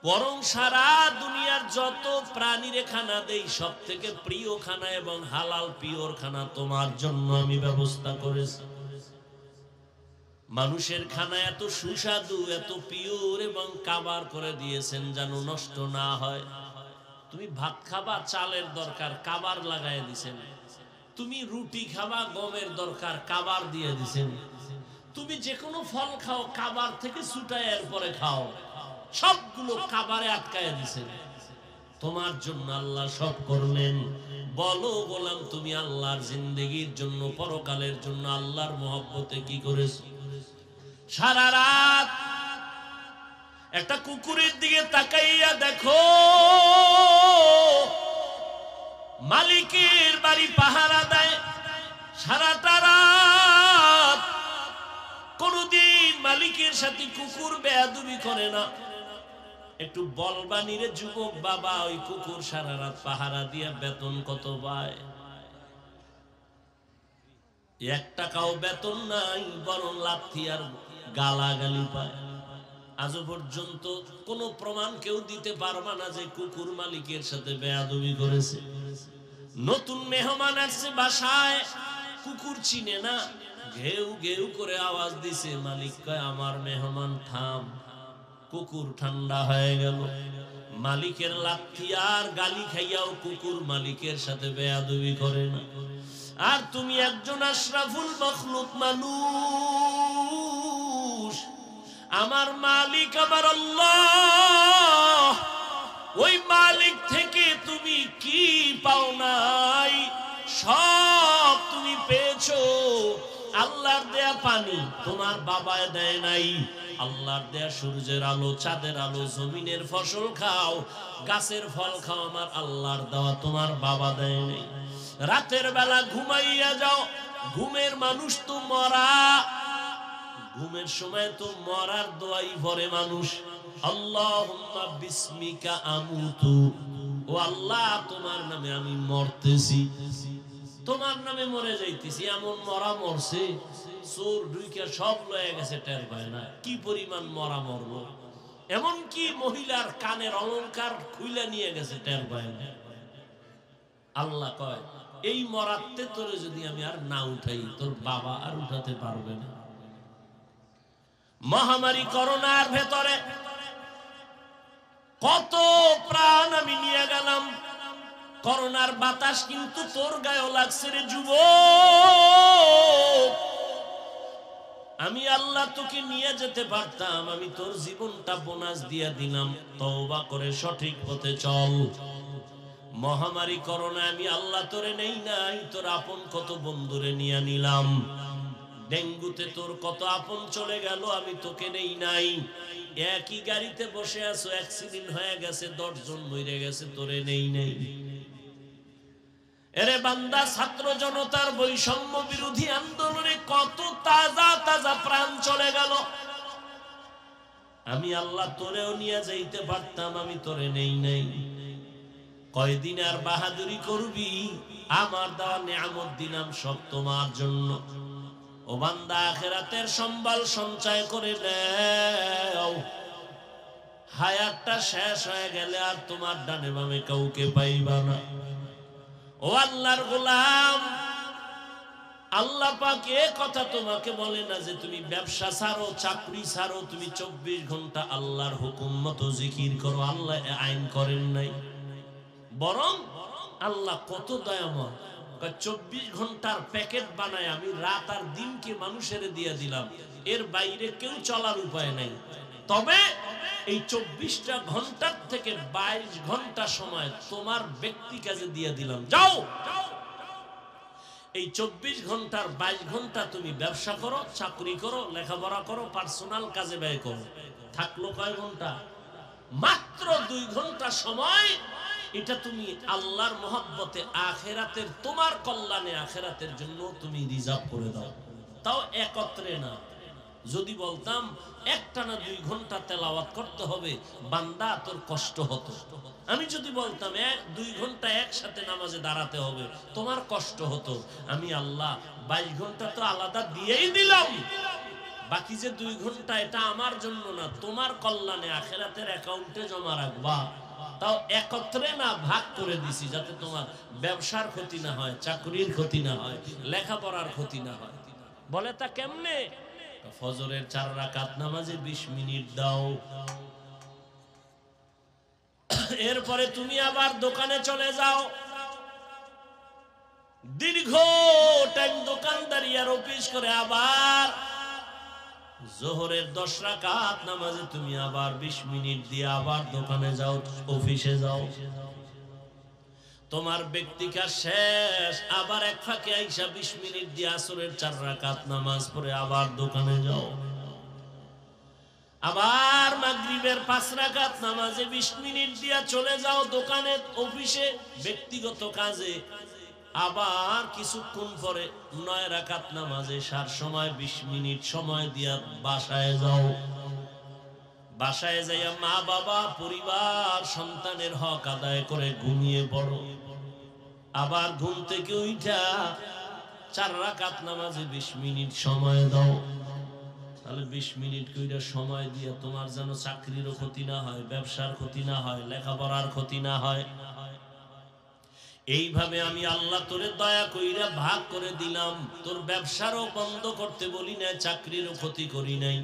[SPEAKER 1] বরং সারা দুনিয়ার যত প্রাণীরে খানা দেই, সব থেকে প্রিয় খানা এবং হালাল পিওর খানা তোমার জন্য আমি ব্যবস্থা করেছি। মানুষের খানা এত সুস্বাদু, এত পিওর এবং কাবার করে দিয়েছেন যেন নষ্ট না হয়। তুমি ভাত খাবা, চালের দরকার, কাবার লাগাই দিছেন। তুমি রুটি খাবা, গমের দরকার, কাবার দিয়ে দিছেন। তুমি যে কোনো ফল খাও, কাবার থেকে ছুটায় এরপরে খাও, সবগুলো কাবারে আটকায় দিছেন। তোমার জন্য আল্লাহ সব করলেন। বলো গোলাম, তুমি আল্লাহর জিন্দেগির জন্য, পরকালের জন্য আল্লাহর মহব্বতে কি করেছো? সারা রাত একটা কুকুরের দিকে তাকাইয়া দেখো, মালিকের বাড়ি পাহারা দেয় সারাটা রাত, কোনদিন মালিকের সাথে কুকুর বেয়াদবি করে না। একটু বলবানি রে যুবক বাবা, ওই কুকুর সারা রাত পাহারা দিয়া বেতন কত পায়? 1 টাকাও বেতন নাই, বরং লাথি আর গালাগালি পায়। আজও পর্যন্ত কোনো প্রমাণ কেউ দিতে পারবে না যে কুকুর মালিকের সাথে বেয়াদবি করেছে। নতুন মেহমান আসছে বাসায়, কুকুর চিনে না, ঘেউ ঘেউ করে আওয়াজ দিছে, মালিক কয়, আমার মেহমান থাম। কুকুর ঠান্ডা হয়ে গেল। মালিকের লাথি আর গালি খাইয়াও কুকুর মালিকের সাথে বেয়াদবি করে না। আর তুমি একজন আশরাফুল মখলুক মানুষ, আমার মালিক আমার আল্লাহ, ওই মালিক থেকে তুমি কি পাও নাই? সব তুমি পেয়েছো। আল্লাহর দেয়া পানি তোমার বাবায় দেয় নাই, আল্লাহর দেয়া সূর্যের আলো, চাঁদের আলো, জমিনের ফসল খাও, গাছের ফল খাও, আমার আল্লাহর দেওয়া, তোমার বাবা দেয় নাই। রাতের বেলা ঘুমাইয়া যাও, ঘুমের মানুষ তো মরা, ঘুমের সময় তো মরার দোয়াই ভরে মানুষ। আল্লাহুম্মা বিসমিকা আমুতু, ও আল্লাহ তোমার নামে আমি মরতেছি, তোমার নামে মরে যাইতেছি। এমন মরা মরছে চোর ঢুইকা সব লয়ে গেছে, টের পায় না। কি পরিমাণ মরা মরবো, এমন কি মহিলার কানের অলংকার খুইলা নিয়ে গেছে, টের পায় না। আল্লাহ কয় এই মরাতে তোরে যদি আমি আর না উঠাই, তোর বাবা আর উঠাতে পারবে না। মহামারী করোনার ভেতরে কত প্রাণ আমি নিয়ে গেলাম, করোনার বাতাস কিন্তু তোর গায়ে লাগছে রে যুবক। আমি আল্লাহ তোকে নিয়ে যেতে পারতাম, আমি তোর জীবনটা বোনাস দিয়ে দিলাম, তওবা করে সঠিক পথে চল। মহামারী করোনা আমি আল্লাহ তোরে নেই নাই, তোর আপন কত বন্ধুরে নিয়ে নিলাম। ডেঙ্গুতে তোর কত আপন চলে গেল, আমি তোকে নেই নাই। একই গাড়িতে বসে আছো, অ্যাক্সিডেন্ট হয়ে গেছে, 10 জন মরে গেছে, তোরে নেই নাই। এরে বান্দা, ছাত্র জনতার বৈষম্য বিরোধী আন্দোলনে কত তাজা তাজা প্রাণ চলে গেল, আমি আল্লাহ তোরেও নিয়ে যাইতে পারতাম, আমি তোরে নেই নাই। কয়দিন আর বাহাদুরি করবি? আমার দেওয়া নিয়ামত দিলাম সব তোমার জন্য। ও বান্দা, আখিরাতের সম্বল সঞ্চয় করে নাও। হায়াতটা শেষ হয়ে গেলে আর তোমার ডানে বামে কাউকে পাইবা না। ও আল্লাহর গোলাম, আল্লাহ পাক এ কথা তোমাকে বলে না যে তুমি ব্যবসা ছাড়ো, চাকরি ছাড়ো, তুমি 24 ঘন্টা আল্লাহর হুকুম মতো জিকির করো। আল্লাহ আইন করেন নাই, বরং আল্লাহ কত দয়াময়। 24 ঘন্টার প্যাকেট বানায় আমি রাত আর দিনকে মানুষের দিয়ে দিলাম, এর বাইরে কেউ চলার উপায় নাই। তবে এই 24টা ঘন্টার থেকে 22 ঘন্টা সময় তোমার ব্যক্তি কাজে দিয়ে দিলাম, যাও। এই 24 ঘন্টার 22 ঘন্টা তুমি ব্যবসা করো, চাকরি করো, লেখাপড়া করো, পার্সোনাল কাজে ব্যয় করো। থাকলো কয় ঘন্টা? মাত্র 2 ঘন্টা সময়। এটা তুমি আল্লাহর মহব্বতে, আখিরাতের তোমার কল্যাণে, আখিরাতের জন্য তুমি রিজার্ভ করে দাও। তাও একত্রে না। যদি বলতাম একটানা 2 ঘন্টা তেলাওয়াত করতে হবে, বান্দা তোর কষ্ট হতো। আমি যদি বলতাম 2 ঘন্টা একসাথে নামাজে দাঁড়াতে হবে, তোমার কষ্ট হতো। আমি আল্লাহ 22 ঘন্টা তো আলাদা দিয়েই দিলাম, বাকি যে 2 ঘন্টা এটা আমার জন্য না, তোমার কল্যাণে আখিরাতের অ্যাকাউন্টে জমা রাখবা। তাও একত্রে না, ভাগ করে দিছি, যাতে তোমার ব্যবসার ক্ষতি না হয়, চাকরির ক্ষতি না হয়, লেখাপড়ার ক্ষতি না হয়। বলে তা কেমনে? ফজরের 4 রাকাত নামাজে 20 মিনিট দাও। এরপরে তুমি আবার দোকানে চলে যাও, দীর্ঘ টাইম দোকানদারি আর অফিস করে আবার জোহরের 10 রাকাত নামাজে তুমি আবার 20 মিনিট দিয়ে আবার দোকানে যাও, অফিসে যাও। তোমার ব্যক্তিকা শেষ, আবার এক ফাঁকে আইসা 20 মিনিট দিয়ে আসরের 4 রাকাত নামাজ পড়ে আবার দোকানে যাও। আবার মাগরিবের 5 রাকাত নামাজে 20 মিনিট দিয়া চলে যাও দোকানে, অফিসে, ব্যক্তিগত কাজে। আবার কিছুক্ষণ পরে 9 রাকাত নামাজে সার সময় 20 মিনিট সময় দিয়া বাসায় যাও। বাসায় যাইয়া মা বাবা, পরিবার, সন্তানের হক আদায় করে ঘুমিয়ে পড়ো। আবার ঘুম থেকে উঠা 4 রাকাত নামাজে 20 মিনিট সময় দাও। তাহলে 20 মিনিট কইরা সময় দিয়ে তোমার যেন চাকরিরও ক্ষতি না হয়, ব্যবসার ক্ষতি না হয়, লেখাপড়ার ক্ষতি না হয়। এইভাবে আমি আল্লাহ তোরে দয়া কইরা ভাগ করে দিলাম। তোর ব্যবসারও বন্ধ করতে বলি নাই, চাকরিরও ক্ষতি করি নাই।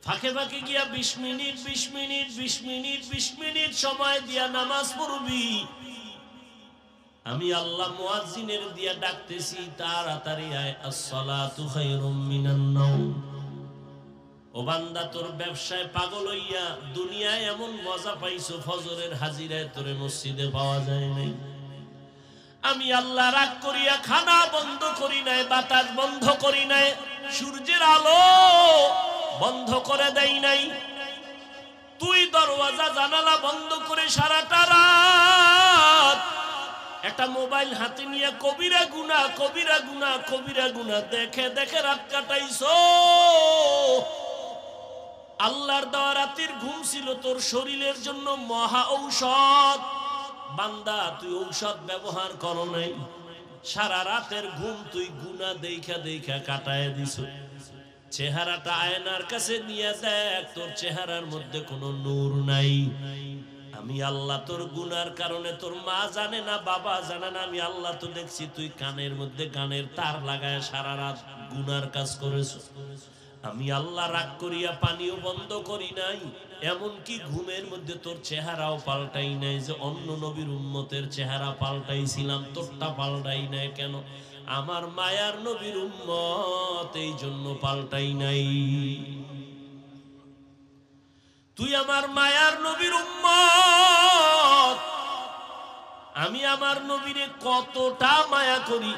[SPEAKER 1] ফাঁকে ফাঁকে গিয়া 20 মিনিট 20 মিনিট 20 মিনিট 20 মিনিট সময় দিয়া নামাজ পড়বি। আমি আল্লাহ মুয়াজ্জিনের দিয়া ডাকতেছি, তাড়াতাড়ি আয়, আসসালাতু খায়রুম মিনান নাওম। ও বান্দা, তোর ব্যবসায় পাগল হইয়া দুনিয়ায় এমন মজা পাইছো, ফজরের হাজিরায় তোরে মসজিদে পাওয়া যায় নাই। আমি আল্লাহ রাগ করিয়া খানা বন্ধ করি নাই, বাতাস বন্ধ করি নাই, সূর্যের আলো বন্ধ করে দেই নাই। তুই দরওয়াজা জানালা বন্ধ করে সারাটা রাত একটা মোবাইল হাতে নিয়ে কবিরা গুনাহ, কবিরা গুনাহ, কবিরা গুনাহ দেখে দেখে রাত কাটাইছো। আল্লাহর দেওয়া রাতের ঘুম ছিল তোর শরীরের জন্য মহা ঔষধ। বান্দা, তুই ঔষধ ব্যবহার করো নাই, সারা রাতের ঘুম তুই গুনাহ দেখা দেখা কাটায় দিছ। চেহারাটা আয়নার কাছে নিয়ে দেখ, তোর চেহারার মধ্যে কোনো নূর নাই। আমি আল্লাহ তোর গুনার কারণে, তোর মা জানে না, বাবা জানে না, আমি আল্লাহ তো দেখছি তুই কানের মধ্যে গানের তার লাগায় সারা রাত গুনার কাজ করেছ। আমি আল্লাহ রাগ করিয়া পানিও বন্ধ করি নাই, এমনকি ঘুমের মধ্যে তোর চেহারাও পাল্টাই নাই। যে অন্য নবীর উম্মতের চেহারা পাল্টাইছিলাম, তোরটা পাল্টাই নাই কেন? আমার মায়ার নবীর উম্মত, এই জন্য পাল্টাই নাই। তুই আমার মায়ার নবীর উম্মত, আমি আমার নবীরে কতটা মায়া করি।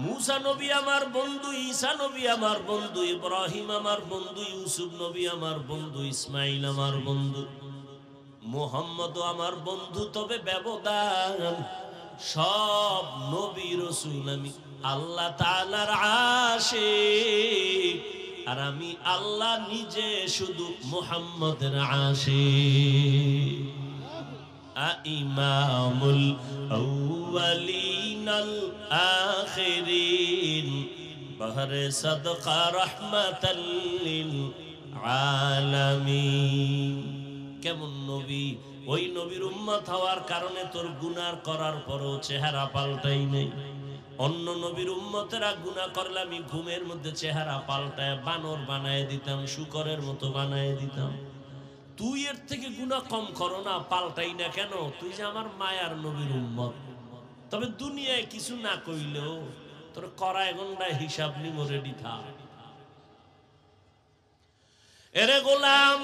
[SPEAKER 1] মুসা নবী আমার বন্ধু, ঈসা নবী আমার বন্ধু, ইব্রাহিম আমার বন্ধু, ইউসুফ নবী আমার বন্ধু, ইসমাইল আমার বন্ধু, মুহাম্মদ আমার বন্ধু। তবে ব্যবধান, সব নবী রাসূল আমি আল্লাহ তাআলার আশিক, আর আমি আল্লাহ নিজে শুধু মুহাম্মদের আশিক। ইমামুল আউয়ালিন আল আখিরিন বহরে সাদকা রাহমাতাল লিল আলামিন। কেমন নবী? ওই নবীর উম্মত হওয়ার কারণে তোর গুনাহ করার পরও চেহারা পাল্টাই নাই। অন্য নবীর উম্মতেরা গুনাহ করলে আমি ঘুমের মধ্যে চেহারা পাল্টায় বানর বানায় দিতাম, শুকরের মতো বানায় দিতাম। তুই এর থেকে গুনাহ কম করো না, পাল্টাই না কেন? তুই যে আমার মায়ার নবীর উম্মত। তবে দুনিয়ায় কিছু না কইলেও তোর করায় গন্ডায় হিসাব নিব, রেডি থাক। এরে গোলাম,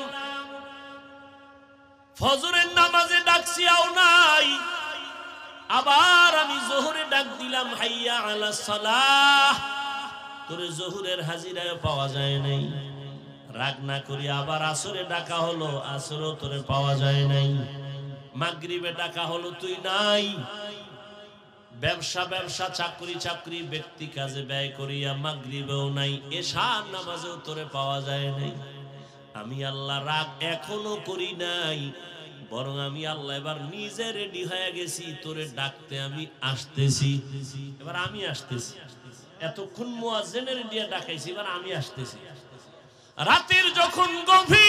[SPEAKER 1] ফজরের নামাজে ডাকছি আও নাই, আবার আমি জোহরে ডাক দিলাম হাইয়া আলাস সালাহ, তোরে জোহরের হাজিরায় পাওয়া যায় নাই। রাগ না করি আবার আসরে ডাকা হলো, আসরও তোরে পাওয়া যায় নাই। মাগরিবে ডাকা হলো, তুই নাই। ব্যবসা ব্যবসা, চাকরি চাকরি, ব্যক্তি কাজে ব্যয় করিয়া মাগরিবেও নাই, এশার নামাজেও তোরে পাওয়া যায় নাই। আমি আল্লাহ রাগ এখনো করি নাই, বরং আমি আল্লাহ এবার নিজে রেডি হয়ে গেছি, তোরে ডাকতে আমি আসতেছি। এবার আমি আসতেছি, এতক্ষণ মুয়াজ্জিনের দিয়ে ডাকাইছি, এবার আমি আসতেছি। রাতের যখন গভীর,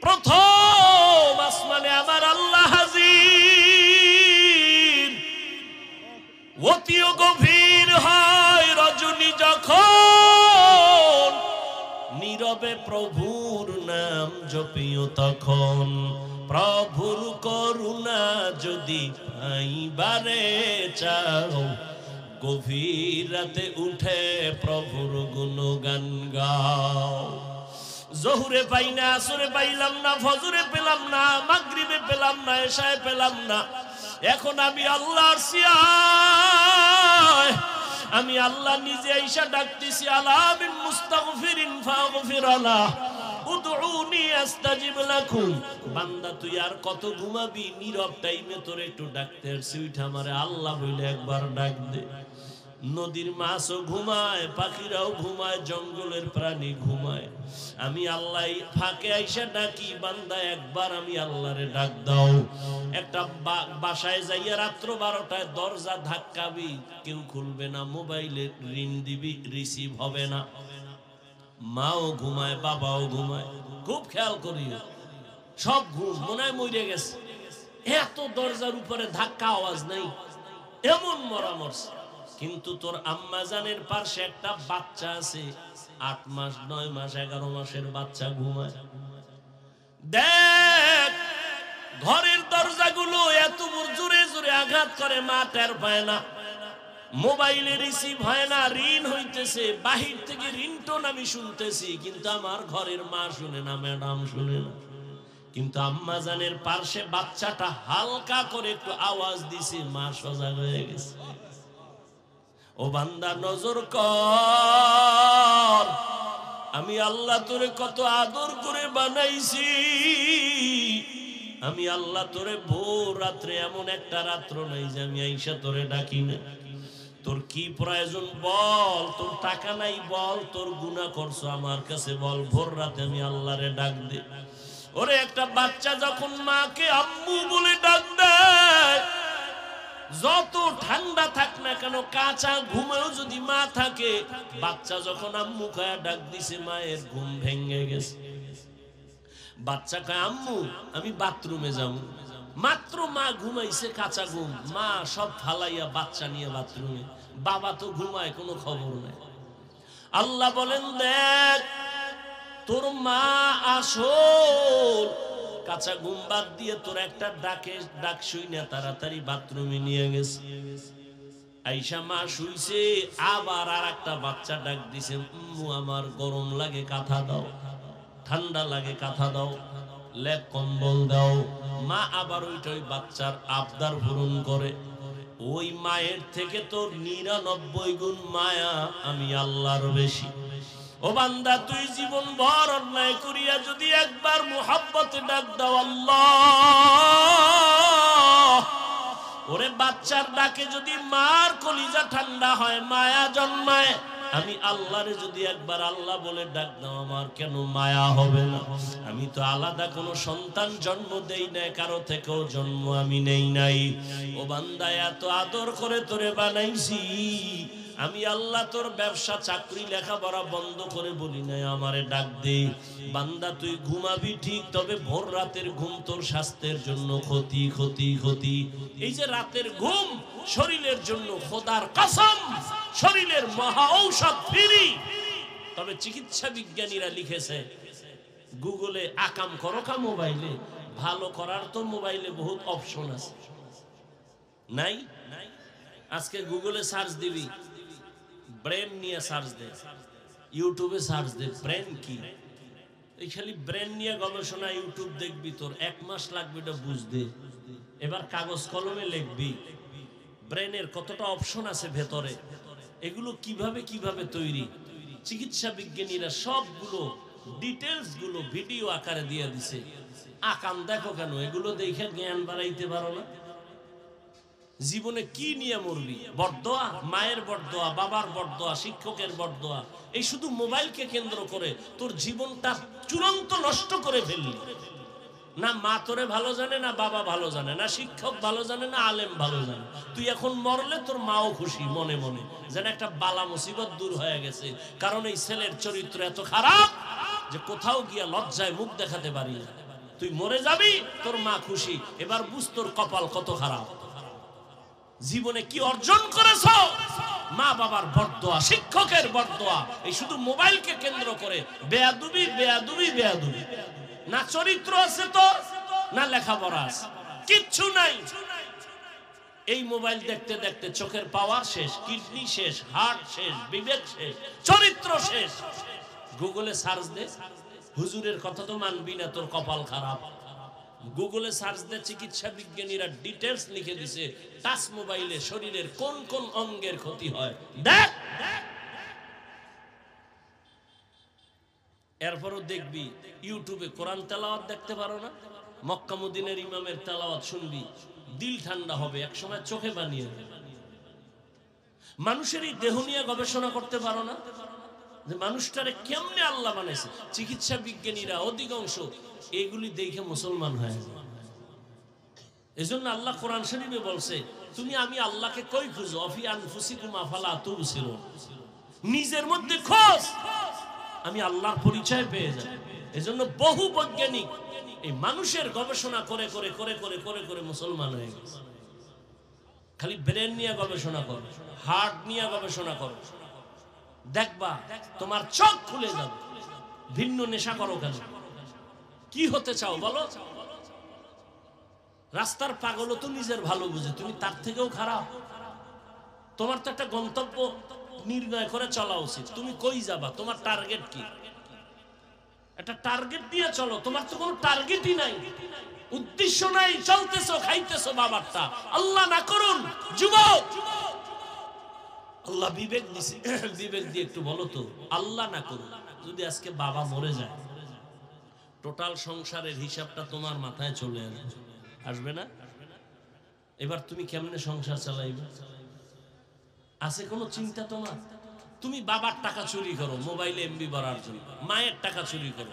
[SPEAKER 1] প্রথম আসমানে আমার আল্লাহ হাজির। অতিও গভীর হয় রজনী যখন, নীরবে প্রভুর নাম জপিও তখন। প্রভুর করুণা যদি পাইবারে চাও, গভীর রাতে উঠে প্রভুর গুণগান গাও। জোহরে পাই না, আসরে পাইলাম না, ফজরে পেলাম না, মাগরিবে পেলাম না, এশায় পেলাম না। এখন আমি আল্লাহর সিয়ায়, আমি আল্লাহ নিজে আইসা ডাকতেছি, আলা মিন মুস্তাগফিরিন ফাগফির আলাহ, উদউনি আস্তাজিব লাকুম। বান্দা তুই আর কত ঘুমাবি? নীরব টাইমে তোর একটু ডাকতে আসছি, উঠা আমারে আল্লাহ বলে একবার ডাক দে। নদীর মাছও ঘুমায়, পাখিরাও ঘুমায়, জঙ্গলের প্রাণী ঘুমায়, আমি আল্লাহ ফাঁকে আইসা ডাকি, বান্দা একবার আমি আল্লাহরে ডাক দাও। একটা বাসায় যাইয়া রাত্র 12টায় দরজা ধাক্কাবি, কেউ খুলবে না, মোবাইলে রিং দিবি, রিসিভ হবে না। মাও ঘুমায়, বাবাও ঘুমায়, খুব খেয়াল করিও, সব ঘুম, মনে হয় মরে গেছে। এত দরজার উপরে ধাক্কা, আওয়াজ নাই, এমন মরা মরছে। কিন্তু তোর আম্মা জানের পাশে একটা বাচ্চা আছে, 8 মাস 9 মাস 11 মাসের বাচ্চা ঘুমায়। দেখ ঘরের দরজাগুলো এত জোরে জোরে আঘাত করে, মা টের পায় না, মোবাইলে রিসিভ হয় না, রিং হইতেছে, বাহির থেকে রিংটোন আমি শুনতেছি, কিন্তু আমার ঘরের মা শুনে না, ম্যাডাম শুনে না। কিন্তু আম্মা জানের পাশে বাচ্চাটা হালকা করে একটু আওয়াজ দিছে, মা সজাগ হয়ে গেছে। ও বান্দা নজর কর, আমি আল্লাহ তোরে কত আদর করে বানাইছি। আমি আল্লাহ তোরে ভোর রাত্রে, এমন একটা রাত্র নাই যে আমি আইসা তোরে ডাকি না। তোর কি প্রয়োজন বল, তোর টাকা নাই বল, তোর গুনাহ করছো আমার কাছে বল, ভোর রাতে আমি আল্লাহরে ডাক দে। ওরে একটা বাচ্চা যখন মাকে আম্মু বলে ডাক দেয়, যত ঠান্ডা থাক না কেন, কাঁচা ঘুমেও যদি মা থাকে, বাচ্চা যখন আম্মু খায়া ডাক দিছে, মায়ের ঘুম ভেঙে গেছে। বাচ্চা কয় আম্মু আমি বাথরুমে যাব। মাত্র মা ঘুমাইছে, কাঁচা ঘুম, মা সব ফালাইয়া বাচ্চা নিয়ে বাথরুমে। বাবা তো ঘুমায়, কোনো খবর নাই। আল্লাহ বলেন দেখ তোর মা আসল কাঁচা ঘুম বাদ দিয়ে তোর একটা ডাক শুইনা তাড়াতাড়ি বাথরুমে নিয়ে গেছে। আইসা মা শুইছে, আবার আর একটা বাচ্চা ডাক দিছে, আমার গরম লাগে কাঁথা দাও, ঠান্ডা লাগে কাঁথা দাও, লেপ কম্বল দাও। মা আবার ওই বাচ্চার আবদার পূরণ করে। ওই মায়ের থেকে তোর 99 গুণ মায়া আমি আল্লাহর বেশি। ও বান্দা, তুই জীবন ভর অন্যায় করিয়া যদি একবার মুহাব্বতে ডাক দাও আল্লাহ, ওরে বাচ্চার ডাকে যদি মার কলিজা ঠান্ডা হয়, মায়া জন্মায়, আমি আল্লাহরে যদি একবার আল্লাহ বলে ডাক দাও, আমার কেন মায়া হবে না? আমি তো আলাদা কোনো সন্তান জন্ম দেই নাই, কারো থেকেও জন্ম আমি নেই নাই। ও বান্দা, এত আদর করে তোরে বানাইছি আমি আল্লাহ, তোর ব্যবসা চাকরি লেখাপড়া বন্ধ করে বলি নাই আমারে ডাক দে। বান্দা তুই ঘুমাবি ঠিক, তবে ভোর রাতের ঘুম তোর স্বাস্থ্যের জন্য ক্ষতি ক্ষতি ক্ষতি। এই যে রাতের ঘুম শরীরের জন্য খোদার কসম শরীরের মহা ঔষধ ফ্রি। তবে চিকিৎসা বিজ্ঞানীরা লিখেছে, গুগলে আকাম করো কা মোবাইলে, ভালো করার তো মোবাইলে বহুত অপশন আছে। নাই? আজকে গুগলে সার্চ দিবি, ব্রেন নিয়ে সার্চ দে, ইউটিউবে সার্চ দে ব্রেন কি। এই খালি ব্রেন নিয়ে গবেষণা ইউটিউব দেখবি, তোর 1 মাস লাগবে এটা বুঝতে। এবার কাগজ কলমে লিখবি ব্রেনের কতটা অপশন আছে ভেতরে, এগুলো কিভাবে কিভাবে তৈরি। চিকিৎসা বিজ্ঞানীরা সবগুলো ডিটেলস গুলো ভিডিও আকারে দিয়ে দিছে। আকাম দেখো কেন? এগুলো দেখে জ্ঞান বাড়াইতে পারো না? জীবনে কি নিয়ে মরবি? বরদোয়া, মায়ের বরদোয়া, বাবার বরদোয়া, শিক্ষকের বরদোয়া, এই শুধু মোবাইলকে কেন্দ্র করে তোর জীবনটা চূড়ান্ত নষ্ট করে ফেললি। না মা তোরে ভালো জানে, না বাবা ভালো জানে, না শিক্ষক ভালো জানে, না আলেম ভালো জানে। তুই এখন মরলে তোর মাও খুশি মনে মনে, যেন একটা বালা মুসিবত দূর হয়ে গেছে। কারণ এই ছেলের চরিত্র এত খারাপ যে কোথাও গিয়া লজ্জায় মুখ দেখাতে পারি না। তুই মরে যাবি, তোর মা খুশি। এবার বুঝ তোর কপাল কত খারাপ। জীবনে কি অর্জন করেছ? মা বাবার বরদোয়া, শিক্ষকের বরদোয়া, এই শুধু মোবাইলকে কেন্দ্র করে বেয়াদবি বেয়াদবি বেয়াদবি। না চরিত্র আছে তো, না লেখাপড়া আছে, কিচ্ছু নাই। এই মোবাইল দেখতে দেখতে চোখের পাওয়ার শেষ, কিডনি শেষ, হার্ট শেষ, বিবেক শেষ, চরিত্র শেষ। গুগলে সার্চ দে, হুজুরের কথা তো মানবি না, তোর কপাল খারাপ। গুগলে সার্চ দে, চিকিৎসা বিজ্ঞানীরা ডিটেলস লিখে দিছে টাচ মোবাইলে শরীরের কোন কোন অঙ্গের ক্ষতি হয় দেখ। এরপরও দেখবি ইউটিউবে কোরআন তেলাওয়াত দেখতে পারো না? মক্কা মদিনার ইমামের তেলাওয়াত শুনবি, দিল ঠান্ডা হবে, একসময় চোখে বানিয়ে দেবে। মানুষের এই দেহ নিয়ে গবেষণা করতে পারো না যে মানুষটারে কেমনে আল্লাহ বানাইছে? চিকিৎসা বিজ্ঞানীরা অধিকাংশ এগুলি দেখে মুসলমান হয়ে যায়। এজন্য আল্লাহ কোরআন শরীফে বলছে, তুমি আমি আল্লাহকে কই খুঁজো, অফি আনফুসিকুম আফালা তুবসিরুন, নিজের মধ্যে খোঁজ, আমি আল্লাহর পরিচয় পেয়ে যাই। এজন্য বহু বৈজ্ঞানিক এই মানুষের গবেষণা করে করে করে করে করে করে মুসলমান হয়ে গেছে। খালি ব্রেন নিয়ে গবেষণা করো, হার্ট নিয়ে গবেষণা করো, দেখবা তোমার চোখ খুলে যাবে। ভিন্ন নেশা করো কেন? কি হতে চাও বলো? রাস্তার পাগলও তো নিজের ভালো বুঝে, তুমি তার থেকেও খারাপ। তোমার তো একটা গন্তব্য নির্ণয় করে চলা উচিত। তুমি কই যাবা? তোমার টার্গেট কি? একটা টার্গেট দিয়ে চলো। তোমার তো কোনো টার্গেটই নাই, উদ্দেশ্য নাই, চলতেছো খাইতেছো বাবারটা। আল্লাহ না করুন যুবক, আল্লাহ বিবেক দিছে, বিবেক দিয়ে একটু বলো তো, আল্লাহ না করুন যদি আজকে বাবা মরে যায়, টোটাল সংসারের হিসাবটা তোমার মাথায় চলে আসবে না? এবার তুমি কেমনে সংসার চালাইবে? আছে কোনো চিন্তা তোমার? তুমি বাবার টাকা চুরি করো মোবাইলে এমবি ভরার জন্য, মায়ের টাকা চুরি করো,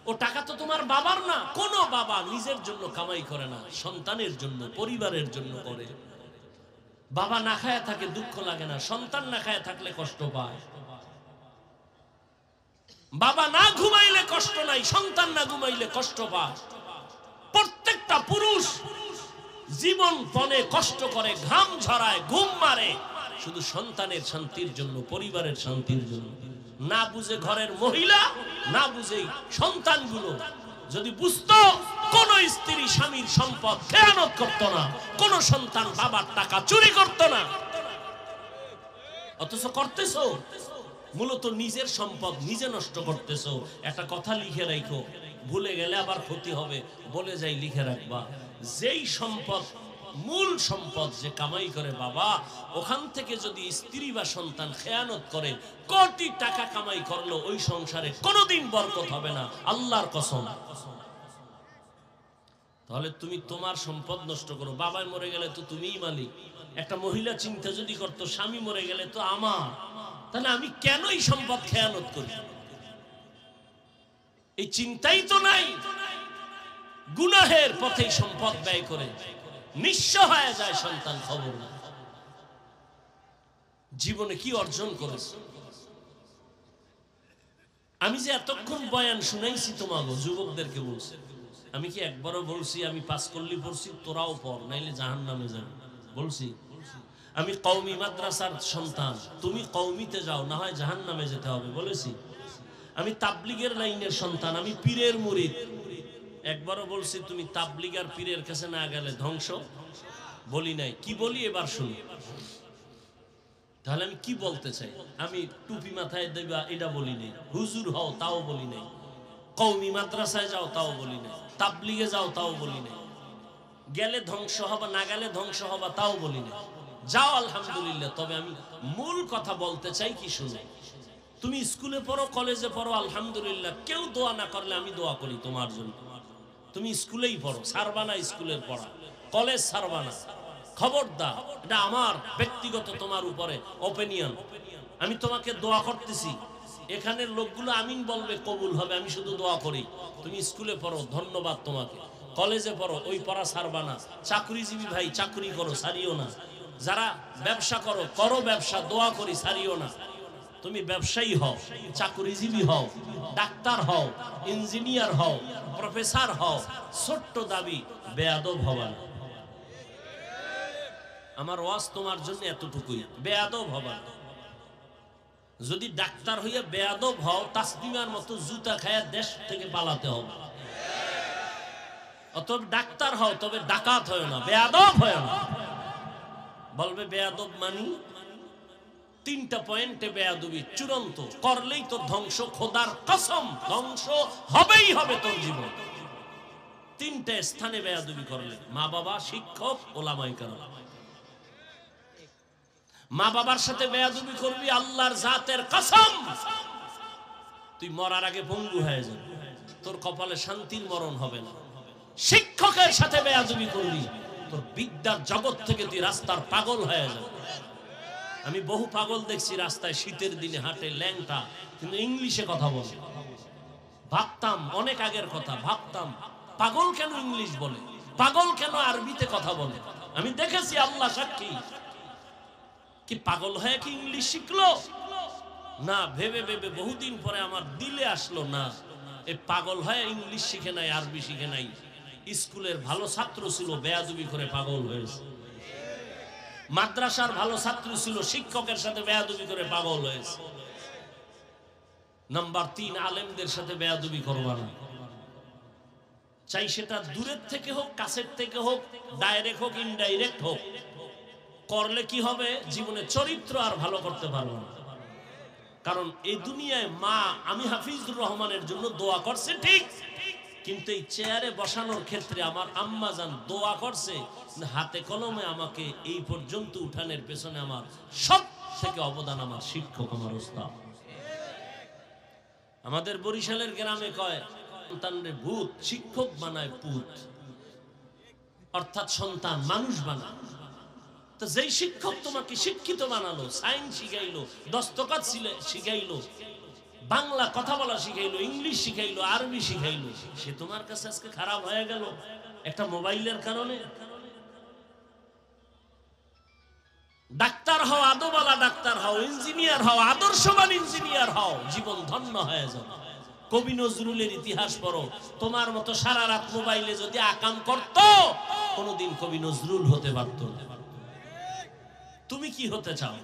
[SPEAKER 1] ও টাকা তো তোমার বাবার না। কোন বাবা নিজের জন্য কামাই করে না, সন্তানের জন্য, পরিবারের জন্য করে। বাবা না খায়া থাকে দুঃখ লাগে না, সন্তান না খায়া থাকলে কষ্ট পায়। বাবা না ঘুমাইলে কষ্ট নাই, সন্তান না ঘুমাইলে কষ্ট পায়। প্রত্যেকটা পুরুষ জীবন পণে কষ্ট করে, ঘাম ঝরায়, ঘুম মারে শুধু সন্তানের শান্তির জন্য, পরিবারের শান্তির জন্য। না বুঝে ঘরের মহিলা, না বুঝে সন্তানগুলো। যদি বুঝতো কোন স্ত্রী স্বামীর সম্পদ খেয়ানত করত না, কোন সন্তান বাবার টাকা চুরি করত না, অথচ করতেছো। মূলত নিজের সম্পদ নিজে নষ্ট করতেছো। একটা কথা লিখে রাখো, ভুলে গেলে আবার ক্ষতি হবে, বলে যাই লিখে রাখবা। যেই সম্পদ, মূল সম্পদ যে কামাই করে বাবা, ওখান থেকে যদি স্ত্রী বা সন্তান খেয়ানত করে, কোটি টাকা কামাই করলো ওই সংসারে কোনোদিন বরকত হবে না, আল্লাহর কসম। তাহলে তুমি তোমার সম্পদ নষ্ট করো। বাবা মরে গেলে তো তুমিই মালিক। একটা মহিলা চিন্তা যদি করতো স্বামী মরে গেলে তো আমার, তাহলে আমি কেন এই সম্পদ খেয়ানত করি? এই চিন্তাই তো নাই। গুনাহের পথে সম্পদ ব্যয় করে নিঃস্ব হয়ে যায় সন্তান, খবর না। জীবনে কি অর্জন করেছে? আমি যে এতক্ষণ বয়ান শুনাইছি তোমাকে যুবকদেরকে বলছি, আমি কি একবারও বলছি আমি পাস করলি পড়ছি তোরাও পড় নাইলে জাহান্নামে যাবে? বলছি? আমি কওমি মাদ্রাসার সন্তান, তুমি কওমিতে যাও, না হয় জাহান্নামে যেতে হবে, বলেছি? আমি তাবলিগের লাইনের সন্তান, আমি পীরের মুরিদ, একবারও বলছি তুমি তাবলিগ আর পীরের কাছে না গেলে ধ্বংস? বলি নাই। কি বলি এবার শুনি। তাহলে আমি কি বলতে চাই? আমি টুপি মাথায় দেবা এটা বলি নাই, হুজুর হও তাও বলি নাই, কওমি মাদ্রাসায় যাও তাও বলি নাই, তাবলিগে যাও তাও বলি নাই, গেলে ধ্বংস হবা না গেলে ধ্বংস হবা তাও বলি নাই। যাও আলহামদুলিল্লাহ। তবে আমি মূল কথা বলতে চাই কি শুনে। তুমি স্কুলে পড়ো, কলেজে পড়ো, আলহামদুলিল্লাহ। কেউ দোয়া না করলে আমি দোয়া করি তোমার জন্য। তুমি স্কুলেই পড়ো, ছাড়বা না স্কুলের পড়া, কলেজ ছাড়বা না, খবরদার। এটা আমার ব্যক্তিগত তোমার উপরে ওপিনিয়ন। আমি তোমাকে দোয়া করতেছি, এখানের লোকগুলো আমিন বলবে, কবুল হবে, আমি শুধু দোয়া করি। তুমি স্কুলে পড়ো, ধন্যবাদ তোমাকে। কলেজে পড়ো, ওই পড়া ছাড়বা না। চাকরিজীবী ভাই চাকরি করো, ছাড়িও না। যারা ব্যবসা করো, করো ব্যবসা, দোয়া করি, ছাড়িও না। তুমি ব্যবসায়ী হও, চাকরিজীবী হও, ডাক্তার হও, ইঞ্জিনিয়ার হও, প্রফেসর হও, ছোট্ট দাবি বেয়াদব হবা না। আমার ওয়াজ তোমার জন্য এতটুকুই, বেয়াদব হবা না। যদি ডাক্তার হইয়া বেয়াদব হও, তাসলিমার মতো জুতা খায়া দেশ থেকে পালাতে হবে। অতএব ডাক্তার হও, তবে ডাকাত হয় না, বেয়াদব হয় না। বলবে বেয়াদব মানি, তিনটা পয়েন্টে বেয়াদবি চূড়ান্ত, করলেই তোর ধ্বংস, খোদার কসম ধ্বংস হবেই হবে তোর জীবন। তিনটে স্থানে বেয়াদবি করলে, মা বাবা, শিক্ষক, ওলামায়ে কেরাম। মা বাবার সাথে বেয়াদবি করবি, আল্লাহর জাতের কসম তুই মরার আগে পঙ্গু হয়ে যাবে, তোর কপালে শান্তির মরণ হবে না। শিক্ষকের সাথে বেয়াদবি করবি, তোর বিদ্যার জগৎ থেকে তুই রাস্তার পাগল হয়ে যাবে। আমি বহু পাগল দেখছি রাস্তায় শীতের দিনে হাঁটে, ল্যাংটা, কিন্তু ইংলিশে কথা বলে। ভাবতাম, অনেক আগের কথা, ভাবতাম পাগল কেন ইংলিশ বলে, পাগল কেন আরবিতে কথা বলে। আমি দেখেছি, আল্লাহ সাক্ষী, কি পাগল হয়ে কি ইংলিশ শিখলো না? ভেবে ভেবে বহুদিন পরে আমার দিলে আসলো, না, এই পাগল হয়ে ইংলিশ শিখে নাই, আরবি শিখে নাই। স্কুলের ভালো ছাত্র ছিল, বেয়াদবি করে পাগল হয়েছে। মাদ্রাসার ভালো ছাত্র ছিল, শিক্ষকের সাথে বেয়াদবি করে পাগল হয়েছে। নাম্বার 3, আলেমদের সাথে বেয়াদবি করবা না। চাই সেটা দূরের থেকে হোক, কাছের থেকে হোক, ডাইরেক্ট হোক, ইনডাইরেক্ট হোক, করলে কি হবে? জীবনে চরিত্র আর ভালো করতে পারবো না। কারণ এই দুনিয়ায় মা, আমি হাফিজুর রহমানের জন্য দোয়া করছে ঠিক, কিন্তু এই চেয়ারে বসানোর ক্ষেত্রে আমার আম্মা জান দোয়া করছে, হাতে কলমে আমাকে এই পর্যন্ত উঠানের পেছনে আমার সব থেকে অবদান আমার শিক্ষক, আমার উস্তাদ। আমাদের বরিশালের গ্রামে কয়, সন্তানরে ভূত, শিক্ষক বানায় পুত, অর্থাৎ সন্তান মানুষ বানায়। তো যেই শিক্ষক তোমাকে শিক্ষিত বানালো, সায়েন্স শিখাইলো, দস্তকাত শিখাইলো, বাংলা কথা বলা শিখাইলো, ইংলিশ শিখাইলো, আরবি শিখাইলো, সে তোমার কাছে আজকে খারাপ হয়ে গেল একটা মোবাইলের কারণে। ডাক্তার হও, আদোবালা ডাক্তার হও, ইঞ্জিনিয়ার হও, আদর্শবান ইঞ্জিনিয়ার হও, জীবন ধন্য হয়ে যাবে। কবি নজরুলের ইতিহাস পড়ো। তোমার মতো সারা রাত মোবাইলে যদি আকাম করত, কোনদিন কবি নজরুল হতে পারত না। তুমি কি হতে চাও?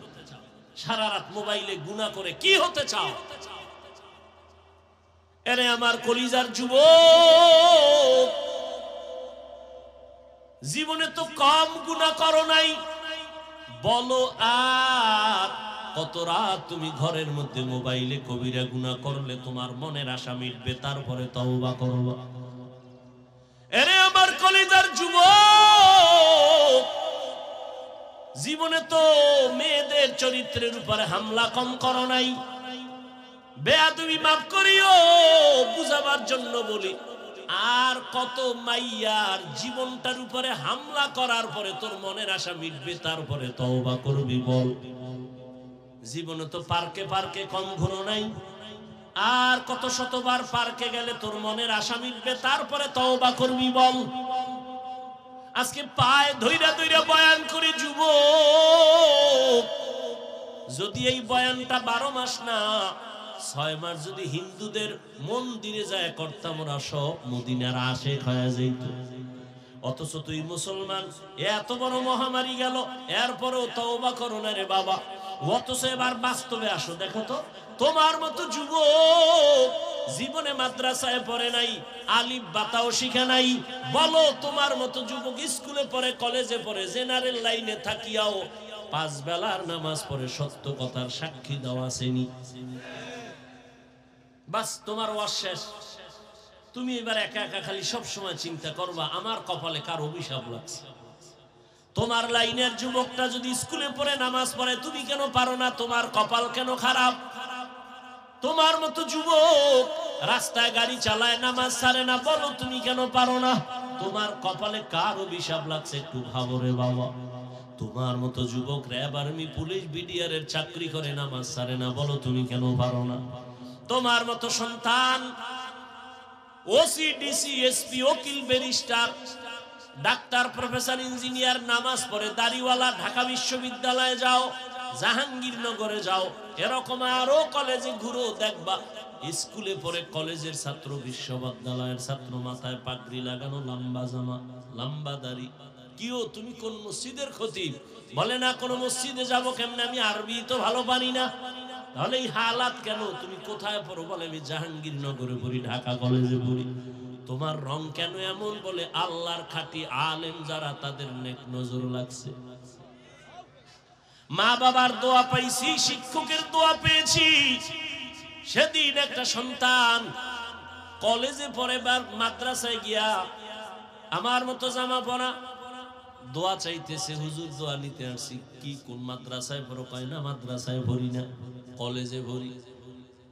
[SPEAKER 1] সারা রাত মোবাইলে গুনাহ করে কি হতে চাও? এরে আমার কলিজার যুবক, জীবনে তো কম গুনাহ করো নাই, বলো আর কত রাত তুমি ঘরের মধ্যে মোবাইলে কবিরা গুনাহ করলে তোমার মনের আশা মিটবে, তারপরে তওবা করবা। এরে আমার কলিজার যুবক, জীবনে তো মেয়েদের চরিত্রের উপরে হামলা কম করো নাই। বেয়াদবি মাফ করিও, বুঝাবার জন্য বলি। আর কত মাইয়ার জীবনটার উপরে হামলা করার পরে তোর মনের আশা মিটবে, তারপরে তওবা করবি বল। জীবনে তো পার্কে পার্কে কম ঘুরো নাই। আর কত শতবার পার্কে গেলে তোর মনের আশা মিটবে, তারপরে তওবা করবি বল। আজকে পায়ে ধইরা ধইরা বয়ান করে যুবক, যদি এই বয়ানটা 12 মাস না 6 মাস যদি হিন্দুদের মন্দিরে যায় করতাম, ওরা সব মদিনার আশেক হয়ে যেত। অথচ তুই মুসলমান, এত বড় মহামারী গেল, এরপরেও তওবা করো না রে বাবা। অথচ এবার বাস্তবে আসো, দেখো তো তোমার মতো যুবক জীবনে মাদ্রাসায় পড়ে নাই, আলিফ বাতাও শিখে নাই। বলো তোমার মতো যুবক স্কুলে পড়ে, কলেজে পড়ে, জেনারেল লাইনে থাকিয়াও 5 বেলার নামাজ পড়ে, সত্য কথার সাক্ষী দেওয়া আসেনি। বাস তোমার ওয়াজ শেষ। তুমি এবার একা একা খালি সব সময় চিন্তা করবা আমার কপালে কার অভিশাপ লাগছে। তোমার লাইনের যুবকটা যদি স্কুলে পড়ে নামাজ পড়ে, তুমি কেন পারো না? তোমার কপাল কেন খারাপ? তোমার মতো যুবক রাস্তায় গাড়ি চালায়, নামাজ ছাড়ে না, বলো তুমি কেন পারো না? তোমার কপালে কার অভিশাপ লাগছে একটু ভাবো রে বাবা। তোমার মতো যুবক র্যাব, আর্মি, পুলিশ, বিডিআর এর চাকরি করে, নামাজ ছাড়ে না, বলো তুমি কেন পারো না? তোমার মতো সন্তান ওসি, ডিসি, এসপি, উকিল, ব্যারিস্টার, ডাক্তার, প্রফেসর, ইঞ্জিনিয়ার, নামাজ পড়ে, দাড়িওয়ালা, ঢাকা বিশ্ববিদ্যালয়ে যাও, জাহাঙ্গীরনগরে যাও, এরকম আরো কলেজে ঘুরো, দেখবা স্কুলে পড়ে কলেজের ছাত্র, বিশ্ববিদ্যালয়ের ছাত্র, মাথায় পাগড়ি লাগানো, লম্বা জামা, লম্বা দাড়ি। কিও তুমি কোন মসজিদের খতিব? বলে না কোন মসজিদে যাবো কেমনে, আমি আরবি তো ভালো পারি না। তাহলে এই হালাত কেন? তুমি কোথায় পড়ো? বলে আমি জাহাঙ্গীরনগরে পড়ি, ঢাকা কলেজে পড়ি। তোমার রং কেন এমন? বলে আল্লাহর খাঁটি আলেম যারা, তাদের নেক নজর লাগছে। মা বাবার দোয়া পাইছি, শিক্ষকের দোয়া পেয়েছি। সেদিন একটা সন্তান কলেজে পড়ে বা মাদ্রাসায় গিয়া আমার মতো জামা পরা দোয়া চাইতেছে, হুজুর দোয়া নিতে আসছি। কি কোন মাদ্রাসায় পড়ো? কয় না মাদ্রাসায় ভরি না, কলেজে ভরি।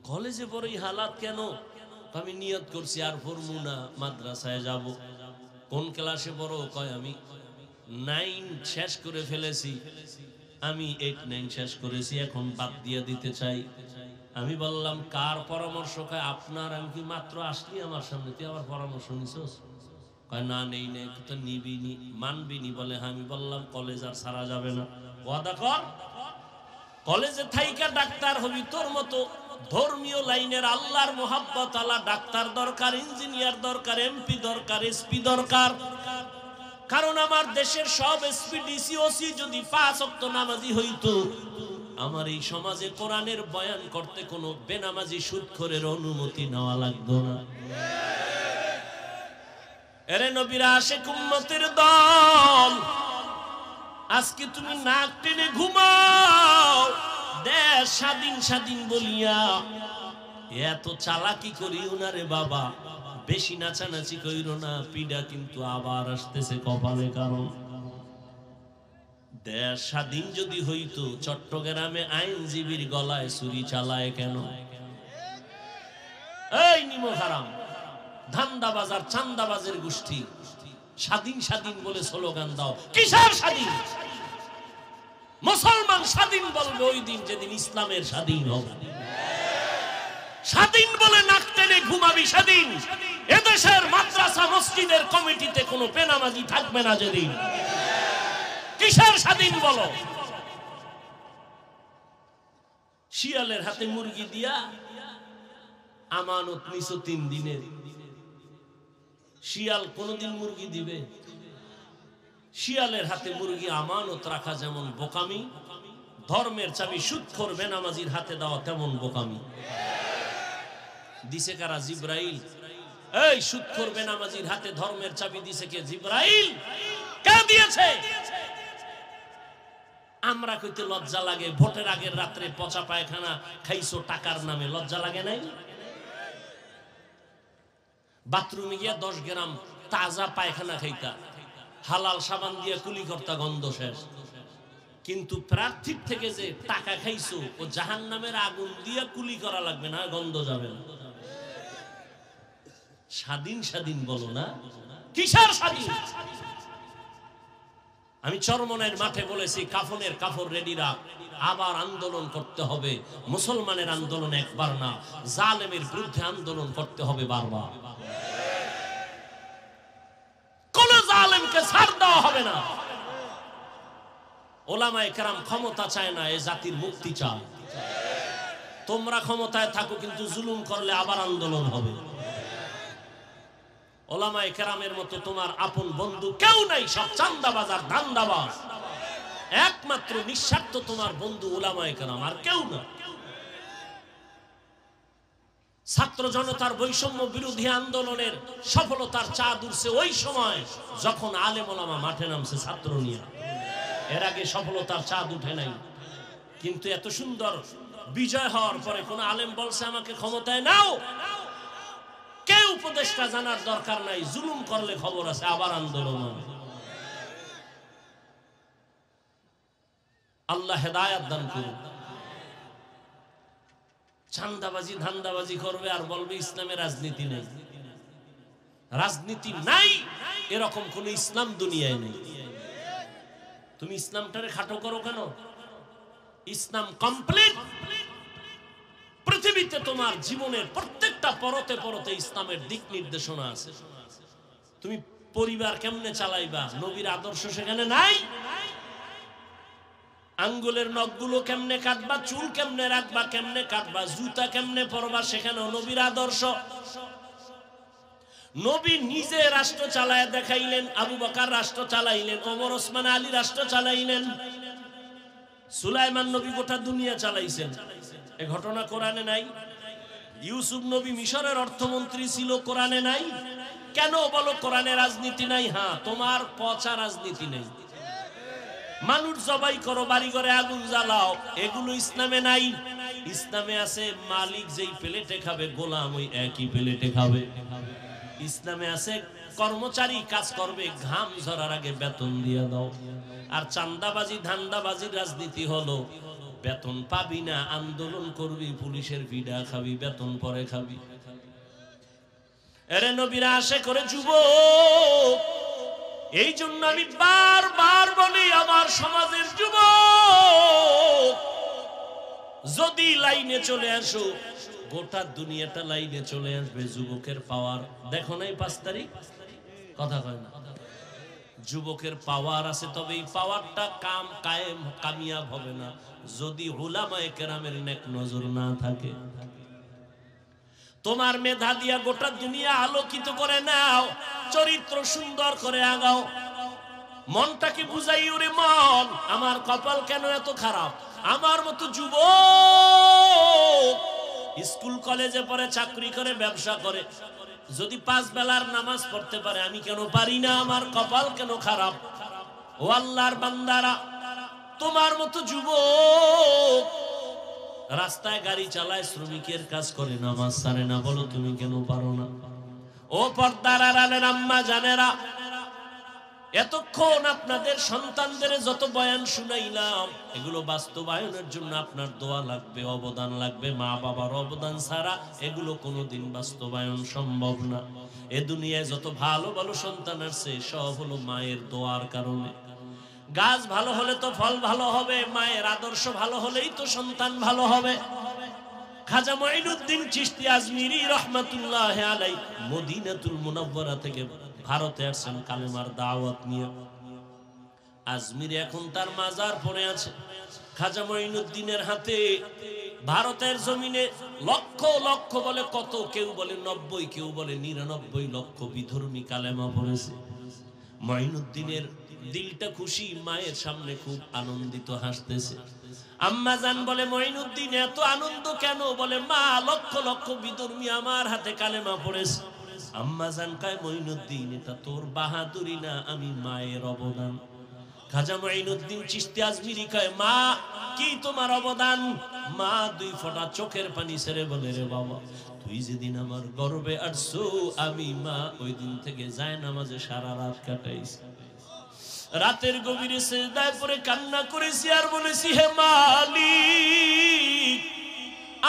[SPEAKER 1] কলেজে পড়ে হালাত কেন? আমি নিয়ত করছি আর পড়বো না, মাদ্রাসায় যাব। কোন ক্লাসে পড়ো? কয় আমি 9 শেষ করে ফেলেছি, আমি 8, 9 শেষ করেছি, এখন বাদ দিয়ে দিতে চাই। আমি বললাম কার পরামর্শ? কয় আপনার। আমি কি মাত্র আসলি আমার সামনে, তুই আবার পরামর্শ নিছস? কয় না নেই নেই। তো নিবিনি, মানবিনি? বলে হ্যাঁ। আমি বললাম কলেজ আর ছাড়া যাবে না, ওয়াদা কর। কলেজে থাইকা ডাক্তার হবি, তোর মতো ধর্মীয় লাইনের আল্লাহর মোহাব্বত আলা ডাক্তার দরকার, ইঞ্জিনিয়ার দরকার, এমপি দরকার, এসপি দরকার। কারণ আমার দেশের সব এসপি, ডিসি, ওসি যদি 5 ওয়াক্ত নামাজি হইতো, আমার এই সমাজে কোরআনের বয়ান করতে কোনো বেনামাজি সুদখোরের অনুমতি নেওয়া লাগতো না। এরে নবীর আশিক উম্মতের দল, আজকে তুমি নাক টেনে ঘুমাও দেশ স্বাধীন স্বাধীন বলিয়া। এত চালাকি করিও না রে বাবা, বেশি নাচানাচি কইরো না, পিডা কিন্তু আবার আসতেছে কপালে। কারণ দেশ স্বাধীন যদি হইতো, চট্টগ্রামে আইনজীবীর গলায় ছুরি চালায় কেন? এই নিমো হারাম ধান্দাবাজার চান্দাবাজের গোষ্ঠী, স্বাধীন স্বাধীন বলে স্লোগান দাও। কিসের স্বাধীন? মুসলমান স্বাধীন বলবে ওই দিন যেদিন ইসলামের স্বাধীন হবে। স্বাধীন বলে নাক টেনে ঘুমাবি স্বাধীন। এদেশের মাদ্রাসা মসজিদের কমিটিতে কোনো বেনামাজি থাকবে না যেদিন। কিসের স্বাধীন বলো? শিয়ালের হাতে মুরগি দিয়া আমানত নিছো 3 দিনের। শিয়াল কোনদিন মুরগি দিবে? শিয়ালের হাতে মুরগি আমানত রাখা যেমন বোকামি, ধর্মের চাবি সুদখোর বেনামাজির হাতে দেওয়া তেমন বোকামি। দিছে কারা? জিব্রাইল। এই সুদখোর বেনামাজির হাতে ধর্মের চাবি দিছে কে? জিব্রাইল। কে দিয়েছে? আমরা কইতে লজ্জা লাগে, ভোটের আগের রাত্রে পচা পায়খানা খাইছো টাকার নামে, লজ্জা লাগে নাই? বাথরুমে গিয়া 10 গ্রাম তাজা পায়খানা খাইতা, হালাল সাবান দিয়ে কুলি করতা, গন্ধ শেষ। কিন্তু প্রার্থীর থেকে যে টাকা খাইছো, ও জাহান্নামের আগুন দিয়া কুলি করা লাগবে না, গন্ধ যাবে না। স্বাধীন স্বাধীন বলো না, কিসের স্বাধীন? আমি চরমনের মাঠে বলেছি, কাফনের কাপড় রেডি রাখ, আবার আন্দোলন করতে হবে। মুসলমানের আন্দোলন একবার না, জালেমের বিরুদ্ধে আন্দোলন করতে হবে বারবার। কোন জালেমকে ছাড় দেওয়া হবে না। ওলামায়ে কেরাম ক্ষমতা চায় না, এই জাতির মুক্তি চায়। তোমরা ক্ষমতায় থাকো, কিন্তু জুলুম করলে আবার আন্দোলন হবে। ওলামায়ে কেরামের মতো তোমার আপন বন্ধু কেউ নাই, সব চান্দাবাজ আর ধান্দাবাজ। একমাত্র নিঃস্বার্থ তোমার বন্ধু ওলামায়ে কেরাম, আর কেউ না। ছাত্র জনতার বৈষম্য বিরোধী আন্দোলনের সফলতার চাঁদ উঠছে ওই সময় যখন আলেম ওলামা মাঠে নামছে ছাত্র নিয়ে। এর আগে সফলতার চাঁদ উঠে নাই। কিন্তু এত সুন্দর বিজয় হওয়ার পরে কোন আলেম বলছে আমাকে ক্ষমতায় নাও? কে উপদেষ্টা জানার দরকার নাই, জুলুম করলে খবর আছে, আবার আন্দোলন হবে। আল্লাহ হেদায়েত দান করুন। চান্দাবাজি ধান্দাবাজি করবে আর বলবে ইসলামে রাজনীতি নেই। রাজনীতি নাই এরকম কোন ইসলাম দুনিয়ায় নেই। তুমি ইসলামটারে খাটো করো কেন? ইসলাম কমপ্লিট। পৃথিবীতে তোমার জীবনের প্রত্যেকটা পরতে পরতে ইসলামের দিক নির্দেশনা আছে। তুমি পরিবার কেমনে চালাইবা, নবীর আদর্শ সেখানে নাই। আঙ্গুলের নখগুলো কেমনে কাটবা, চুল কেমনে রাখবা, কেমনে কাটবা, জুতা কেমনে পরবা, সেখানেও নবীর আদর্শ। নবী নিজে রাষ্ট্র চালায় দেখাইলেন, আবু বকর রাষ্ট্র চালাইলেন, ওমর ওসমান আলী রাষ্ট্র চালাইলেন, সুলাইমান নবী গোটা দুনিয়া চালাইছেন। এই ঘটনা কোরআনে নাই? ইউসুফ নবী মিশরের অর্থমন্ত্রী ছিল, কোরআনে নাই? কেন বলো কোরআনে রাজনীতি নাই? হ্যাঁ, তোমার পচা রাজনীতি নেই। মানুষ জবাই করো, বাড়ি ঘরে আগুন জ্বালাও, এগুলো ইসলামে নাই। ইসলামে আছে মালিক যেই প্লেটে খাবে, গোলাম ওই একই প্লেটে খাবে। ইসলামে আছে কর্মচারী কাজ করবে, ঘাম ঝরার আগে বেতন দিয়ে দাও। আর চান্দাবাজি ধান্দাবাজির রাজনীতি হলো বেতন পাবি না, আন্দোলন করবি, পুলিশের ভিড়া খাবি, বেতন পরে খাবি। এরে নবীরা আশে করে যুবক। এই জন্য আমি বারবার বলি, আমার সমাজের যুবক যদি লাইনে চলে আসো, গোটা দুনিয়াটা লাইনে চলে আসবে। যুবকের পাওয়ার দেখো নাই? 5 তারিখ কথা কয় না। যুবকের পাওয়ার আছে, তবে এই পাওয়ারটা কামিয়াব হবে না যদি উলামায়ে কেরামের নেক নজর না থাকে। তোমার মেধা দিয়া গোটা দুনিয়া আলোকিত করে নাও, চরিত্র সুন্দর করে আগাও। মনটাকে বুঝাই, ওরে মন আমার কপাল কেন এত খারাপ, আমার মতো যুবক স্কুল কলেজে পড়ে, চাকরি করে, ব্যবসা করে, যদি 5 বেলার নামাজ পড়তে পারে, আমি কেন পারি না? আমার কপাল কেন খারাপ? ও আল্লাহর বান্দারা, তোমার মতো যুবক রাস্তায় গাড়ি চালায়, শ্রমিকের কাজ করে, নামাজ ছাড়ে না, বলো তুমি কেন পারো না? ও পর্দার আড়ালের আম্মা জানেরা, এতক্ষণ আপনাদের সন্তানদের যত বয়ান শুনাইলাম, এগুলো বাস্তবায়নের জন্য আপনার দোয়া লাগবে, অবদান লাগবে। মা বাবার অবদান ছাড়া এগুলো কোনোদিন বাস্তবায়ন সম্ভব না। এ দুনিয়ায় যত ভালো ভালো সন্তান আসছে, সব হলো মায়ের দোয়ার কারণে। গাছ ভালো হলে তো ফল ভালো হবে, মায়ের আদর্শ ভালো হলেই তো সন্তান ভালো হবে। খাজা মঈনুদ্দিন চিশতি আজমিরি রহমাতুল্লাহ আলাইহি মদিনাতুল মুনাওয়ারা থেকে ভারতে আসছেন কালেমার দাওয়াত নিয়ে। আজমিরে এখন তার মাজার পড়ে আছে। খাজা মঈনুদ্দিনের হাতে ভারতের জমিনে লক্ষ লক্ষ বলে কত, কেউ বলে 90, কেউ বলে 99 লক্ষ বিধর্মী কালেমা পড়েছে। মঈনুদ্দিনের দিলটা খুশি, মায়ের সামনে খুব আনন্দিত হাসতেছে। আম্মা জান বলে মঈনুদ্দিন এত আনন্দ কেন? বলে মা, লক্ষ লক্ষ বিধর্মী আমার হাতে কালেমা পড়েছে। আম্মা জান কয় মঈনুদ্দিন এটা তোর বাহাদুরি না, আমি মায়ের অবদান। খাজা মঈনুদ্দিন চিশতি আজমিরি কয় মা কি তোমার অবদান? মা 2 ফোঁটা চোখের পানি ছেড়ে বলে রে বাবা, তুই যেদিন আমার গর্বে আসছো, আমি মা ওই দিন থেকে যায় নামাজে সারা রাত কাটাইছি। রাতের গভীরে সিজদায় পড়ে কান্না করেছি আর বলেছি হে মালিক,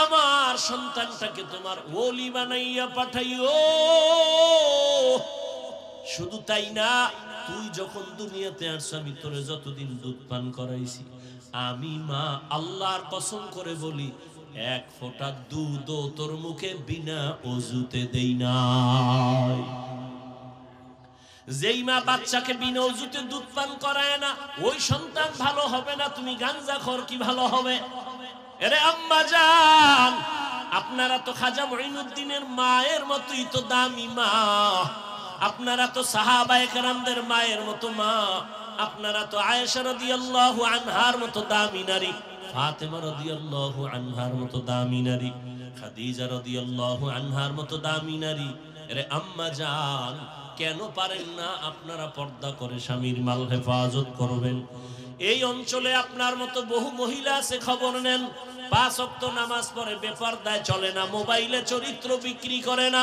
[SPEAKER 1] আমার সন্তানটাকে তোমার ওলি বানাইয়া পাঠাইও। শুধু তাই না, তুই যখন দুনিয়াতে আসছ আমি তোরে যতদিন দুধ পান করাইছি, আমি মা আল্লাহর কসম করে বলি 1 ফোঁটা দুধও তোর মুখে বিনা ওযুতে দেই নাই। যেই মা বাচ্চাকে বিনা ওযুতে দুধ পান করায় না, ওই সন্তান ভালো হবে না। তুমি গাঞ্জাখোর কি ভালো হবে? আরে আম্মা জান, আপনারা তো খাজা মঈনুদ্দিনের মায়ের মতোই তো দামি মা, আপনারা তো সাহাবায়ে কেরামদের মায়ের মতো মা, আপনারা তো আয়েশা রাদিয়াল্লাহু আনহার মতো দামি নারী, ফাতেমা রাদিয়াল্লাহু আনহার মতো দামি নারী, খাদিজা রাদিয়াল্লাহু আনহার মতো দামি নারী। আরে আম্মা জান, কেন পারেন না আপনারা পর্দা করে স্বামীর মাল হেফাজত করবেন? এই অঞ্চলে আপনার মতো বহু মহিলা আছে, খবর নেন। 5 ওয়াক্ত নামাজ পড়ে, বেপরদায় চলে না, মোবাইলে চরিত্র বিক্রি করে না,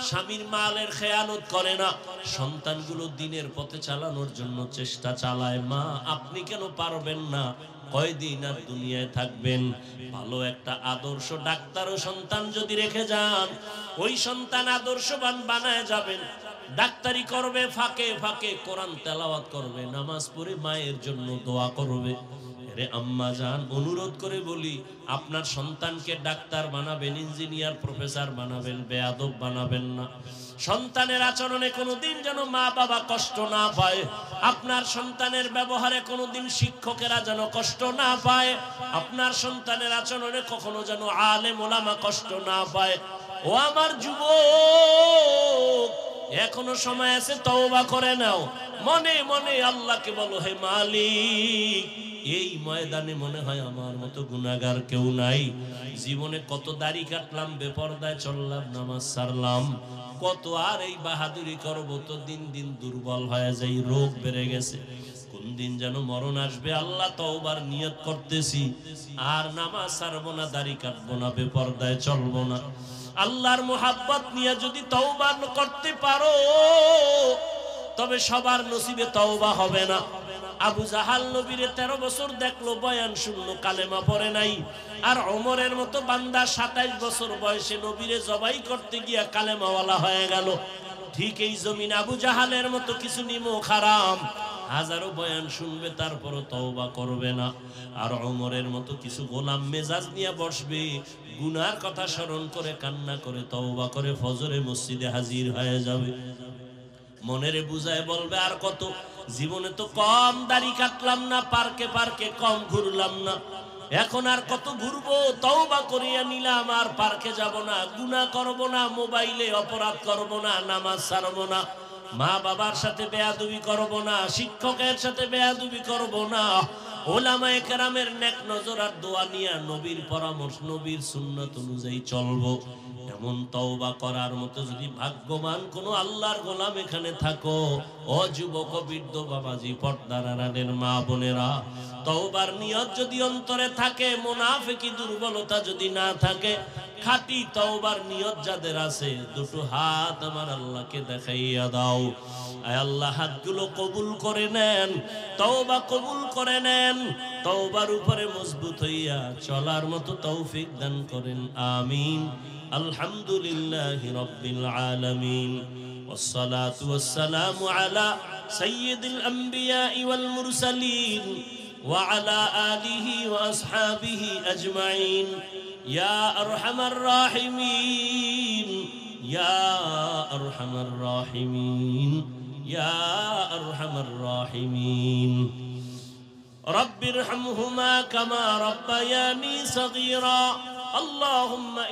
[SPEAKER 1] স্বামীর মালের খেয়ানত করে না, সন্তানগুলো দিনের পথে চালানোর জন্য চেষ্টা চালায়। মা আপনি কেন পারবেন না? কয়দিন আর দুনিয়ায় থাকবেন? ভালো একটা আদর্শ ডাক্তার ও সন্তান যদি রেখে যান, ওই সন্তান আদর্শবান বানায় যাবেন। ডাক্তারি করবে, ফাঁকে ফাঁকে কোরআন তেলাওয়াত করবে, নামাজ পড়ে মায়ের জন্য দোয়া করবে। রে আম্মা জান, অনুরোধ করে বলি, আপনার সন্তানকে ডাক্তার বানাবেন, ইঞ্জিনিয়ার, প্রফেসর বানাবেন, বেয়াদব বানাবেন না। সন্তানের আচরণে কোনোদিন যেন মা বাবা কষ্ট না পায়, আপনার সন্তানের ব্যবহারে কোনোদিন শিক্ষকেরা যেন কষ্ট না পায়, আপনার সন্তানের আচরণে কখনো যেন আলেম ওলামা কষ্ট না পায়। ও আমার যুবক, এখনো সময় আছে, তওবা করে নাও। মনে মনে আল্লাহকে বলো, হে মালিক, এই ময়দানে মনে হয় আমার মতো গুনাহগার কেউ নাই। জীবনে কত দাড়ি কাটলাম, বেপরদায় চললাম, নামাজ ছাড়লাম, কত আর এই বাহাদুরি করব? তো দিন দিন দুর্বল হয়ে যাই, রোগ বেড়ে গেছে। কোন দিন যেন মরণ আসবে, আল্লাহ তওবার নিয়ত করতেছি, আর নামাজ ছাড়বো না, দাড়ি কাটবো না, বেপরদায় চলবো না। আল্লাহর মুহাব্বত নিয়ে যদি তওবা করতে পারো, তবে সবার নসিবে তওবা হবে না। আবু জাহাল নবীরে 13 বছর দেখলো, বয়ান শুনলো, কালেমা পড়ে নাই। আর ওমরের মতো বান্দা 27 বছর বয়সে নবীরে জবাই করতে গিয়া কালেমাওয়ালা হয়ে গেল। ঠিক এই জমিন আবু জাহালের মতো কিছু নিমক হারাম, হাজারো বয়ান শুনবে, তারপরও তওবা করবে না। আর ওমরের মতো কিছু গোলাম মেজাজ নিয়ে বসবে, গুনার কথা স্মরণ করে কান্না করে তওবা করে ফজরে মসজিদে হাজির হয়ে যাবে। মনেরে বুঝায় বলবে, আর কত? জীবনে তো কম দাড়ি কাটলাম না, পার্কে পার্কে কম ঘুরলাম না, এখন আর কত ঘুরবো? তওবা করিয়া নিলাম, আর পার্কে যাব না, গুনাহ করব না, মোবাইলে অপরাধ করব না, নামাজ ছাড়ব না, মা বাবার সাথে বেয়াদবি করব না, শিক্ষকের সাথে বেয়াদবি করব না, ওলামায়ে কেরামের নেক নজর আর দোয়া নিয়ে নবীর পরামর্শ, নবীর সুন্নাত অনুযায়ী চলবো। এমন তওবা করার মতো যদি ভাগ্যবান কোন আল্লাহর গোলাম এখানে থাকো, ও যুবক, বৃদ্ধ, বাবাজি, পর্দার আড়ালের মা বোনেরা, তওবার নিয়ত যদি অন্তরে থাকে, মুনাফিকি দুর্বলতা যদি না থাকে, খাঁটি তওবার নিয়ত যাদের আছে, দুটো হাত আমার আল্লাহকে দেখাইয়া দাও। আয় আল্লাহ, হাতগুলো কবুল করে নেন, তওবা কবুল করে নেন, তওবার উপরে মজবুত হইয়া চলার মতো তৌফিক দান করেন, আমিন। আলহামদুলিল্লাহি রাব্বিল আলামিন, ওয়াসসালাতু ওয়াসসালামু আলা সাইয়্যিদিল আমবিয়া ওয়াল মুরসালিন ওয়া আলা আলিহি ওয়া আসহাবিহি আজমাইন। ইয়া আরহামার রাহিমিন, ইয়া আরহামার রাহিমিন, ইয়া আরহামার রাহিমিন। রব্বিরহামহুমা কামা রাব্বায়ানি সগীরা। আল্লাহুম্মা